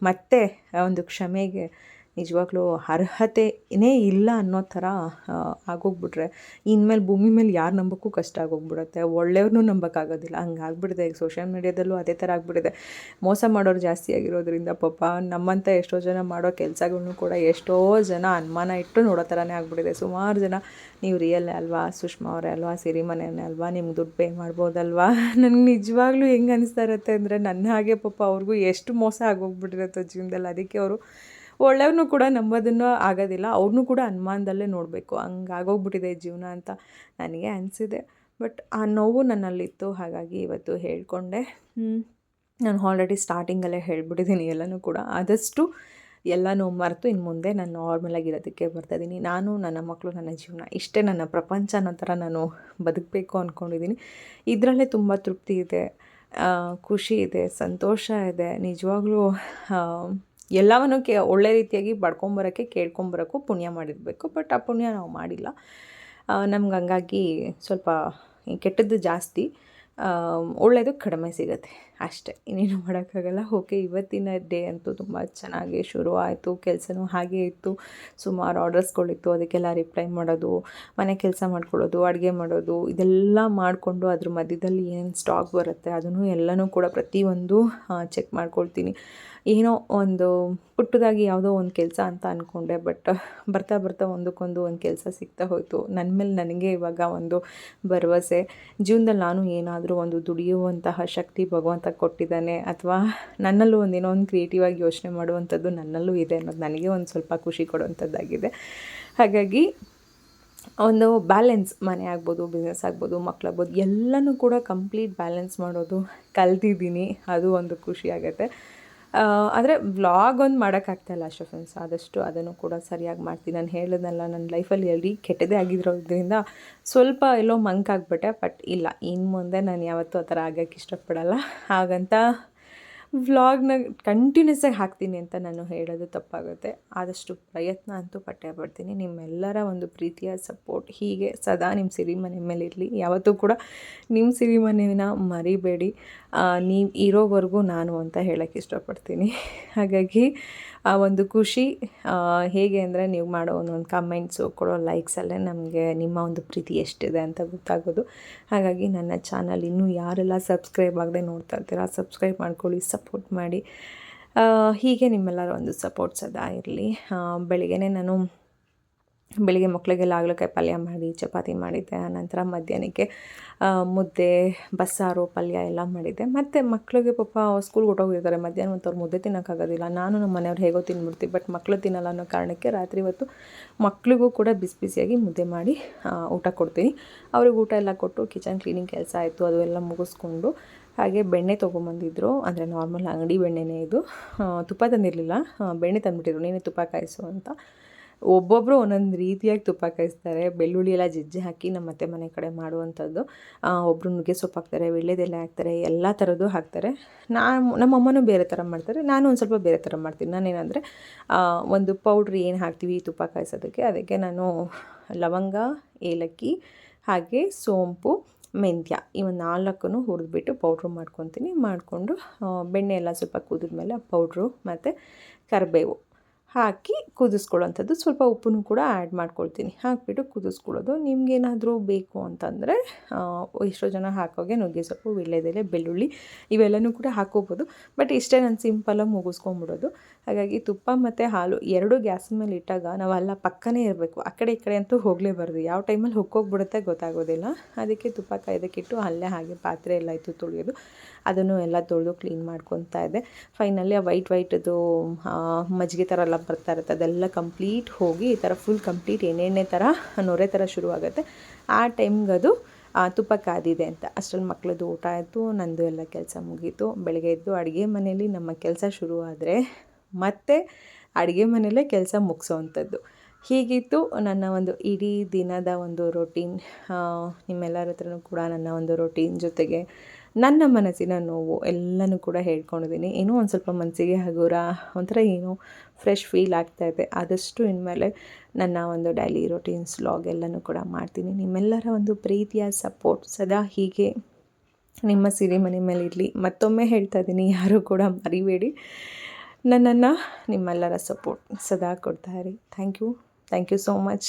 ಮತ್ತೆ ಒಂದು ಕ್ಷಮೆಗೆ ನಿಜವಾಗ್ಲೂ ಅರ್ಹತೆಯೇ ಇಲ್ಲ ಅನ್ನೋ ಥರ ಆಗೋಗ್ಬಿಟ್ರೆ ಇನ್ಮೇಲೆ ಭೂಮಿ ಮೇಲೆ ಯಾರು ನಂಬೋಕ್ಕೂ ಕಷ್ಟ ಆಗೋಗ್ಬಿಡುತ್ತೆ. ಒಳ್ಳೆಯವ್ರನ್ನೂ ನಂಬೋಕ್ಕಾಗೋದಿಲ್ಲ. ಹಂಗಾಗ್ಬಿಟ್ಟಿದೆ. ಈಗ ಸೋಷಿಯಲ್ ಮೀಡ್ಯಾದಲ್ಲೂ ಅದೇ ಥರ ಆಗಿಬಿಟ್ಟಿದೆ. ಮೋಸ ಮಾಡೋರು ಜಾಸ್ತಿ ಆಗಿರೋದ್ರಿಂದ ಪಾಪ ನಮ್ಮಂಥ ಎಷ್ಟೋ ಜನ ಮಾಡೋ ಕೆಲಸಗಳ್ನೂ ಕೂಡ ಎಷ್ಟೋ ಜನ ಅನುಮಾನ ಇಟ್ಟು ನೋಡೋ ಥರನೇ ಆಗಿಬಿಟ್ಟಿದೆ. ಸುಮಾರು ಜನ ನೀವು ರಿಯಲ್ಲೇ ಅಲ್ವಾ, ಸುಷ್ಮಾ ಅವರೇ ಅಲ್ವಾ, ಸಿರಿಮನೆಯೇ ಅಲ್ವಾ, ನಿಮ್ಗೆ ದುಡ್ಡು ಪೇ ಮಾಡ್ಬೋದಲ್ವಾ? ನನಗೆ ನಿಜವಾಗ್ಲೂ ಹೆಂಗೆ ಅನಿಸ್ತಾ ಇರುತ್ತೆ ಅಂದರೆ ನನ್ನ ಹಾಗೆ ಪಾಪ ಅವ್ರಿಗೂ ಎಷ್ಟು ಮೋಸ ಆಗೋಗ್ಬಿಟ್ಟಿರುತ್ತೋ ಜೀವನದಲ್ಲಿ. ಅದಕ್ಕೆ ಅವರು ಒಳ್ಳೆಯವ್ರನ್ನೂ ಕೂಡ ನಂಬೋದನ್ನು ಆಗೋದಿಲ್ಲ, ಅವ್ರನ್ನೂ ಕೂಡ ಅನುಮಾನದಲ್ಲೇ ನೋಡಬೇಕು. ಹಂಗಾಗೋಗ್ಬಿಟ್ಟಿದೆ ಜೀವನ ಅಂತ ನನಗೆ ಅನಿಸಿದೆ. ಬಟ್ ಆ ನೋವು ನನ್ನಲ್ಲಿತ್ತು, ಹಾಗಾಗಿ ಇವತ್ತು ಹೇಳಿಕೊಂಡೆ. ನಾನು ಆಲ್ರೆಡಿ ಸ್ಟಾರ್ಟಿಂಗಲ್ಲೇ ಹೇಳಿಬಿಟ್ಟಿದ್ದೀನಿ ಎಲ್ಲನೂ ಕೂಡ. ಆದಷ್ಟು ಎಲ್ಲನೂ ಮರೆತು ಇನ್ನು ಮುಂದೆ ನಾನು ನಾರ್ಮಲಾಗಿರೋದಕ್ಕೆ ಬರ್ತಾಯಿದ್ದೀನಿ. ನಾನು, ನನ್ನ ಮಕ್ಕಳು, ನನ್ನ ಜೀವನ ಇಷ್ಟೇ ನನ್ನ ಪ್ರಪಂಚ ಅನ್ನೋ ಥರ ನಾನು ಬದುಕಬೇಕು ಅಂದ್ಕೊಂಡಿದ್ದೀನಿ. ಇದರಲ್ಲೇ ತುಂಬ ತೃಪ್ತಿ ಇದೆ, ಖುಷಿ ಇದೆ, ಸಂತೋಷ ಇದೆ. ನಿಜವಾಗ್ಲೂ ಎಲ್ಲವನ್ನೂ ಒಳ್ಳೆ ರೀತಿಯಾಗಿ ಪಡ್ಕೊಂಬರೋಕ್ಕೆ, ಕೇಳ್ಕೊಂಬರೋಕ್ಕೂ ಪುಣ್ಯ ಮಾಡಿರಬೇಕು. ಬಟ್ ಆ ಪುಣ್ಯ ನಾವು ಮಾಡಿಲ್ಲ. ನಮ್ಗೆ ಹಂಗಾಗಿ ಸ್ವಲ್ಪ ಕೆಟ್ಟದ್ದು ಜಾಸ್ತಿ, ಒಳ್ಳೆಯದು ಕಡಿಮೆ ಸಿಗುತ್ತೆ ಅಷ್ಟೇ. ಇನ್ನೇನು ಮಾಡೋಕ್ಕಾಗಲ್ಲ. ಓಕೆ, ಇವತ್ತಿನ ಡೇ ಅಂತೂ ತುಂಬ ಚೆನ್ನಾಗಿ ಶುರು ಆಯಿತು. ಕೆಲಸನೂ ಹಾಗೇ ಇತ್ತು. ಸುಮಾರು ಆರ್ಡರ್ಸ್ಗಳಿತ್ತು, ಅದಕ್ಕೆಲ್ಲ ರಿಪ್ಲೈ ಮಾಡೋದು, ಮನೆ ಕೆಲಸ ಮಾಡ್ಕೊಳ್ಳೋದು, ಅಡುಗೆ ಮಾಡೋದು, ಇದೆಲ್ಲ ಮಾಡಿಕೊಂಡು ಅದ್ರ ಮಧ್ಯದಲ್ಲಿ ಏನೇನು ಸ್ಟಾಕ್ ಬರುತ್ತೆ ಅದನ್ನು ಎಲ್ಲನೂ ಕೂಡ ಪ್ರತಿಯೊಂದು ಚೆಕ್ ಮಾಡ್ಕೊಳ್ತೀನಿ. ಏನೋ ಒಂದು ಪುಟ್ಟದಾಗಿ ಯಾವುದೋ ಒಂದು ಕೆಲಸ ಅಂತ ಅಂದ್ಕೊಂಡೆ. ಬಟ್ ಬರ್ತಾ ಬರ್ತಾ ಒಂದಕ್ಕೊಂದು ಒಂದು ಕೆಲಸ ಸಿಗ್ತಾ ಹೋಯಿತು. ನನ್ನ ಮೇಲೆ ನನಗೆ ಇವಾಗ ಒಂದು ಭರವಸೆ. ಜೀವನದಲ್ಲಿ ನಾನು ಏನಾದರೂ ಒಂದು ದುಡಿಯುವಂತಹ ಶಕ್ತಿ ಭಗವಂತ ಕೊಟ್ಟಿದ್ದಾನೆ, ಅಥವಾ ನನ್ನಲ್ಲೂ ಒಂದೇನೋ ಒಂದು ಕ್ರಿಯೇಟಿವ್ ಆಗಿ ಯೋಚನೆ ಮಾಡುವಂಥದ್ದು ನನ್ನಲ್ಲೂ ಇದೆ ಅನ್ನೋದು ನನಗೆ ಒಂದು ಸ್ವಲ್ಪ ಖುಷಿ ಕೊಡುವಂಥದ್ದಾಗಿದೆ. ಹಾಗಾಗಿ ಒಂದು ಬ್ಯಾಲೆನ್ಸ್, ಮನೆ ಆಗ್ಬೋದು, ಬಿಸ್ನೆಸ್ ಆಗ್ಬೋದು, ಮಕ್ಕಳಾಗ್ಬೋದು, ಎಲ್ಲನೂ ಕೂಡ ಕಂಪ್ಲೀಟ್ ಬ್ಯಾಲೆನ್ಸ್ ಮಾಡೋದು ಕಲ್ತಿದ್ದೀನಿ. ಅದು ಒಂದು ಖುಷಿ ಆಗುತ್ತೆ. ಆದರೆ ವ್ಲಾಗ್ ಒಂದು ಮಾಡೋಕ್ಕಾಗ್ತಾಯಿಲ್ಲ ಅಷ್ಟೇ ಫ್ರೆಂಡ್ಸ್. ಆದಷ್ಟು ಅದನ್ನು ಕೂಡ ಸರಿಯಾಗಿ ಮಾಡ್ತೀನಿ. ನಾನು ಹೇಳಿದ್ನಲ್ಲ, ನನ್ನ ಲೈಫಲ್ಲಿ ಎಲ್ಲಿ ಕೆಟ್ಟದೇ ಆಗಿರೋದ್ರಿಂದ ಸ್ವಲ್ಪ ಎಲ್ಲೋ ಮಂಕಾಗ್ಬಿಟ್ಟೆ. ಬಟ್ ಇಲ್ಲ, ಇನ್ನು ಮುಂದೆ ನಾನು ಯಾವತ್ತೂ ಆ ಥರ ಆಗೋಕ್ಕೆ ಇಷ್ಟಪಡಲ್ಲ. ಹಾಗಂತ ವ್ಲಾಗ್ನ ಕಂಟಿನ್ಯೂಸಾಗಿ ಹಾಕ್ತೀನಿ ಅಂತ ನಾನು ಹೇಳೋದು ತಪ್ಪಾಗುತ್ತೆ. ಆದಷ್ಟು ಪ್ರಯತ್ನ ಅಂತೂ ಪಟ್ಟೇ ಪಡ್ತೀನಿ. ನಿಮ್ಮೆಲ್ಲರ ಒಂದು ಪ್ರೀತಿಯ ಸಪೋರ್ಟ್ ಹೀಗೆ ಸದಾ ನಿಮ್ಮ ಸಿರಿಮನೆ ಮೇಲೆ ಇರಲಿ. ಯಾವತ್ತೂ ಕೂಡ ನಿಮ್ಮ ಸಿರಿಮನೆನ ಮರಿಬೇಡಿ. ನೀವು ಇರೋವರೆಗೂ ನಾನು ಅಂತ ಹೇಳೋಕ್ಕೆ ಇಷ್ಟಪಡ್ತೀನಿ. ಹಾಗಾಗಿ ಆ ಒಂದು ಖುಷಿ ಹೇಗೆ ಅಂದರೆ, ನೀವು ಮಾಡೋ ಒಂದೊಂದು ಕಮೆಂಟ್ಸು, ಕೊಡೋ ಲೈಕ್ಸಲ್ಲೇ ನಮಗೆ ನಿಮ್ಮ ಒಂದು ಪ್ರೀತಿ ಎಷ್ಟಿದೆ ಅಂತ ಗೊತ್ತಾಗೋದು. ಹಾಗಾಗಿ ನನ್ನ ಚಾನಲ್ ಇನ್ನೂ ಯಾರೆಲ್ಲ ಸಬ್ಸ್ಕ್ರೈಬ್ ಆಗದೆ ನೋಡ್ತಾ ಇರ್ತೀರ, ಸಬ್ಸ್ಕ್ರೈಬ್ ಮಾಡ್ಕೊಳ್ಳಿ, ಸಪೋರ್ಟ್ ಮಾಡಿ. ಹೀಗೆ ನಿಮ್ಮೆಲ್ಲರ ಒಂದು ಸಪೋರ್ಟ್ ಸದಾ ಇರಲಿ. ಬೆಳಿಗ್ಗೆ ಮಕ್ಕಳಿಗೆಲ್ಲ ಹಾಗಲಕಾಯಿ ಪಲ್ಯ ಮಾಡಿ ಚಪಾತಿ ಮಾಡಿದ್ದೆ. ಆನಂತರ ಮಧ್ಯಾಹ್ನಕ್ಕೆ ಮುದ್ದೆ, ಬಸ್ಸಾರು, ಪಲ್ಯ ಎಲ್ಲ ಮಾಡಿದ್ದೆ. ಮತ್ತು ಮಕ್ಕಳಿಗೆ ಪಾಪ ಸ್ಕೂಲ್ಗೆ ಹೊರ್ಟೋಗಿರ್ತಾರೆ. ಮಧ್ಯಾಹ್ನ ಹೊತ್ತು ಅವ್ರು ಮುದ್ದೆ ತಿನ್ನೋಕ್ಕಾಗೋದಿಲ್ಲ. ನಾನು ನಮ್ಮ ಮನೆಯವ್ರು ಹೇಗೋ ತಿಂದ್ಬಿಡ್ತೀವಿ. ಬಟ್ ಮಕ್ಕಳು ತಿನ್ನಲ್ಲ ಅನ್ನೋ ಕಾರಣಕ್ಕೆ ರಾತ್ರಿ ಹೊತ್ತು ಮಕ್ಕಳಿಗೂ ಕೂಡ ಬಿಸಿ ಬಿಸಿಯಾಗಿ ಮುದ್ದೆ ಮಾಡಿ ಊಟ ಕೊಡ್ತೀನಿ. ಅವ್ರಿಗೆ ಊಟ ಎಲ್ಲ ಕೊಟ್ಟು ಕಿಚನ್ ಕ್ಲೀನಿಂಗ್ ಕೆಲಸ ಆಯಿತು, ಅದು ಎಲ್ಲ ಮುಗಿಸ್ಕೊಂಡು ಹಾಗೆ ಬೆಣ್ಣೆ ತೊಗೊಂಬಂದಿದ್ರು. ಅಂದರೆ ನಾರ್ಮಲ್ ಅಂಗಡಿ ಬೆಣ್ಣೆನೇ ಇದು. ತುಪ್ಪ ತಂದಿರಲಿಲ್ಲ, ಬೆಣ್ಣೆ ತಂದುಬಿಟ್ಟಿದ್ರು. ನೀನೇ ತುಪ್ಪ ಕಾಯಿಸು ಅಂತ. ಒಬ್ಬೊಬ್ಬರು ಒಂದೊಂದು ರೀತಿಯಾಗಿ ತುಪ್ಪ ಕಾಯಿಸ್ತಾರೆ. ಬೆಳ್ಳುಳ್ಳಿ ಎಲ್ಲ ಜಜ್ಜಿ ಹಾಕಿ ನಮ್ಮ ಅತ್ತೆ ಮನೆ ಕಡೆ ಮಾಡುವಂಥದ್ದು. ಒಬ್ಬರು ನುಗ್ಗೆ ಸೊಪ್ಪು ಹಾಕ್ತಾರೆ, ವೀಳ್ಯದೆಲೆ ಹಾಕ್ತಾರೆ, ಎಲ್ಲ ಥರದ್ದು ಹಾಕ್ತಾರೆ. ನಮ್ಮಮ್ಮನೂ ಬೇರೆ ಥರ ಮಾಡ್ತಾರೆ, ನಾನು ಒಂದು ಸ್ವಲ್ಪ ಬೇರೆ ಥರ ಮಾಡ್ತೀನಿ. ನಾನೇನಂದರೆ ಒಂದು ಪೌಡ್ರ್ ಏನು ಹಾಕ್ತೀವಿ ತುಪ್ಪ ಕಾಯಿಸೋದಕ್ಕೆ, ಅದಕ್ಕೆ ನಾನು ಲವಂಗ, ಏಲಕ್ಕಿ, ಹಾಗೆ ಸೋಂಪು, ಮೆಂತ್ಯ ಇವನ್ನು 4 ಹುರಿದ್ಬಿಟ್ಟು ಪೌಡ್ರು ಮಾಡ್ಕೊತೀನಿ. ಮಾಡಿಕೊಂಡು ಬೆಣ್ಣೆ ಎಲ್ಲ ಸ್ವಲ್ಪ ಕುದಿದ್ಮೇಲೆ ಪೌಡ್ರು ಮತ್ತು ಕರಿಬೇವು ಹಾಕಿ ಕುದಿಸ್ಕೊಳ್ಳೋಂಥದ್ದು. ಸ್ವಲ್ಪ ಉಪ್ಪನ್ನು ಕೂಡ ಆ್ಯಡ್ ಮಾಡ್ಕೊಳ್ತೀನಿ. ಹಾಕಿಬಿಟ್ಟು ಕುದಿಸ್ಕೊಳ್ಳೋದು. ನಿಮಗೇನಾದರೂ ಬೇಕು ಅಂತಂದರೆ ಎಷ್ಟೋ ಜನ ಹಾಕೋಗೆ ನುಗ್ಗೆ ಸೊಪ್ಪು, ವೀಳ್ಯದೆಲೆ, ಬೆಳ್ಳುಳ್ಳಿ ಇವೆಲ್ಲನೂ ಕೂಡ ಹಾಕ್ಕೋಬೋದು. ಬಟ್ ಇಷ್ಟೇ ನಾನು ಸಿಂಪಲಾಗಿ ಮುಗಿಸ್ಕೊಂಬಿಡೋದು. ಹಾಗಾಗಿ ತುಪ್ಪ ಮತ್ತು ಹಾಲು ಎರಡೂ ಗ್ಯಾಸ್ ಮೇಲೆ ಇಟ್ಟಾಗ ನಾವು ಅಲ್ಲ ಪಕ್ಕನೇ ಇರಬೇಕು. ಆ ಕಡೆ ಈ ಕಡೆ ಅಂತೂ ಹೋಗಲೇಬಾರ್ದು. ಯಾವ ಟೈಮಲ್ಲಿ ಹೊಕ್ಕೋಗ್ಬಿಡುತ್ತೆ ಗೊತ್ತಾಗೋದಿಲ್ಲ. ಅದಕ್ಕೆ ತುಪ್ಪ ಕಾಯ್ದಕ್ಕಿಟ್ಟು ಅಲ್ಲೇ ಹಾಗೆ ಪಾತ್ರೆ ಎಲ್ಲ ಇತ್ತು ತೊಳೆಯೋದು, ಅದನ್ನು ಎಲ್ಲ ತೊಳೆದು ಕ್ಲೀನ್ ಮಾಡ್ಕೊತಾ ಇದ್ದೆ. ಫೈನಲಿ ಆ ವೈಟ್ದು ಮಜ್ಜಿಗೆ ಥರ ಎಲ್ಲ ಬರ್ತಾ ಇರುತ್ತೆ, ಅದೆಲ್ಲ ಕಂಪ್ಲೀಟ್ ಹೋಗಿ ಈ ಥರ ಫುಲ್ ಕಂಪ್ಲೀಟ್ ಎಣ್ಣೆ ಥರ ನೊರೆ ಥರ ಶುರುವಾಗುತ್ತೆ. ಆ ಟೈಮ್ಗದು ತುಪ್ಪ ಕಾದಿದೆ ಅಂತ. ಅಷ್ಟರಲ್ಲಿ ಮಕ್ಕಳದ್ದು ಊಟ ಆಯಿತು, ನಂದು ಎಲ್ಲ ಕೆಲಸ ಮುಗೀತು. ಬೆಳಗ್ಗೆ ಎದ್ದು ಅಡುಗೆ ಮನೆಯಲ್ಲಿ ನಮ್ಮ ಕೆಲಸ ಶುರು ಆದರೆ ಮತ್ತೆ ಅಡುಗೆ ಮನೆಯಲ್ಲೇ ಕೆಲಸ ಮುಗಿಸೋವಂಥದ್ದು. ಹೀಗಿತ್ತು ನನ್ನ ಒಂದು ಇಡೀ ದಿನದ ಒಂದು ರೊಟೀನ್. ನಿಮ್ಮೆಲ್ಲರ ಹತ್ರನೂ ಕೂಡ ನನ್ನ ಒಂದು ರೊಟೀನ್ ಜೊತೆಗೆ ನನ್ನ ಮನಸ್ಸಿನ ನೋವು ಎಲ್ಲನೂ ಕೂಡ ಹೇಳ್ಕೊಂಡಿದ್ದೀನಿ. ಏನೋ ಒಂದು ಸ್ವಲ್ಪ ಮನಸ್ಸಿಗೆ ಹಗುರ, ಒಂಥರ ಏನೋ ಫ್ರೆಶ್ ಫೀಲ್ ಆಗ್ತಾಯಿದೆ. ಆದಷ್ಟು ಇನ್ಮೇಲೆ ನನ್ನ ಒಂದು ಡೈಲಿ ರೊಟೀನ್ಸ್ ವ್ಲಾಗ್ ಎಲ್ಲನೂ ಕೂಡ ಮಾಡ್ತೀನಿ. ನಿಮ್ಮೆಲ್ಲರ ಒಂದು ಪ್ರೀತಿಯ ಸಪೋರ್ಟ್ ಸದಾ ಹೀಗೆ ನಿಮ್ಮ ಸಿರಿಮನೆ ಮೇಲೆ ಇರಲಿ. ಮತ್ತೊಮ್ಮೆ ಹೇಳ್ತಾ ಇದ್ದೀನಿ, ಯಾರೂ ಕೂಡ ಮರಿಬೇಡಿ, ನನ್ನನ್ನು ನಿಮ್ಮೆಲ್ಲರ ಸಪೋರ್ಟ್ ಸದಾ ಕೊಡ್ತಾ ಇರಿ. Thank you so much.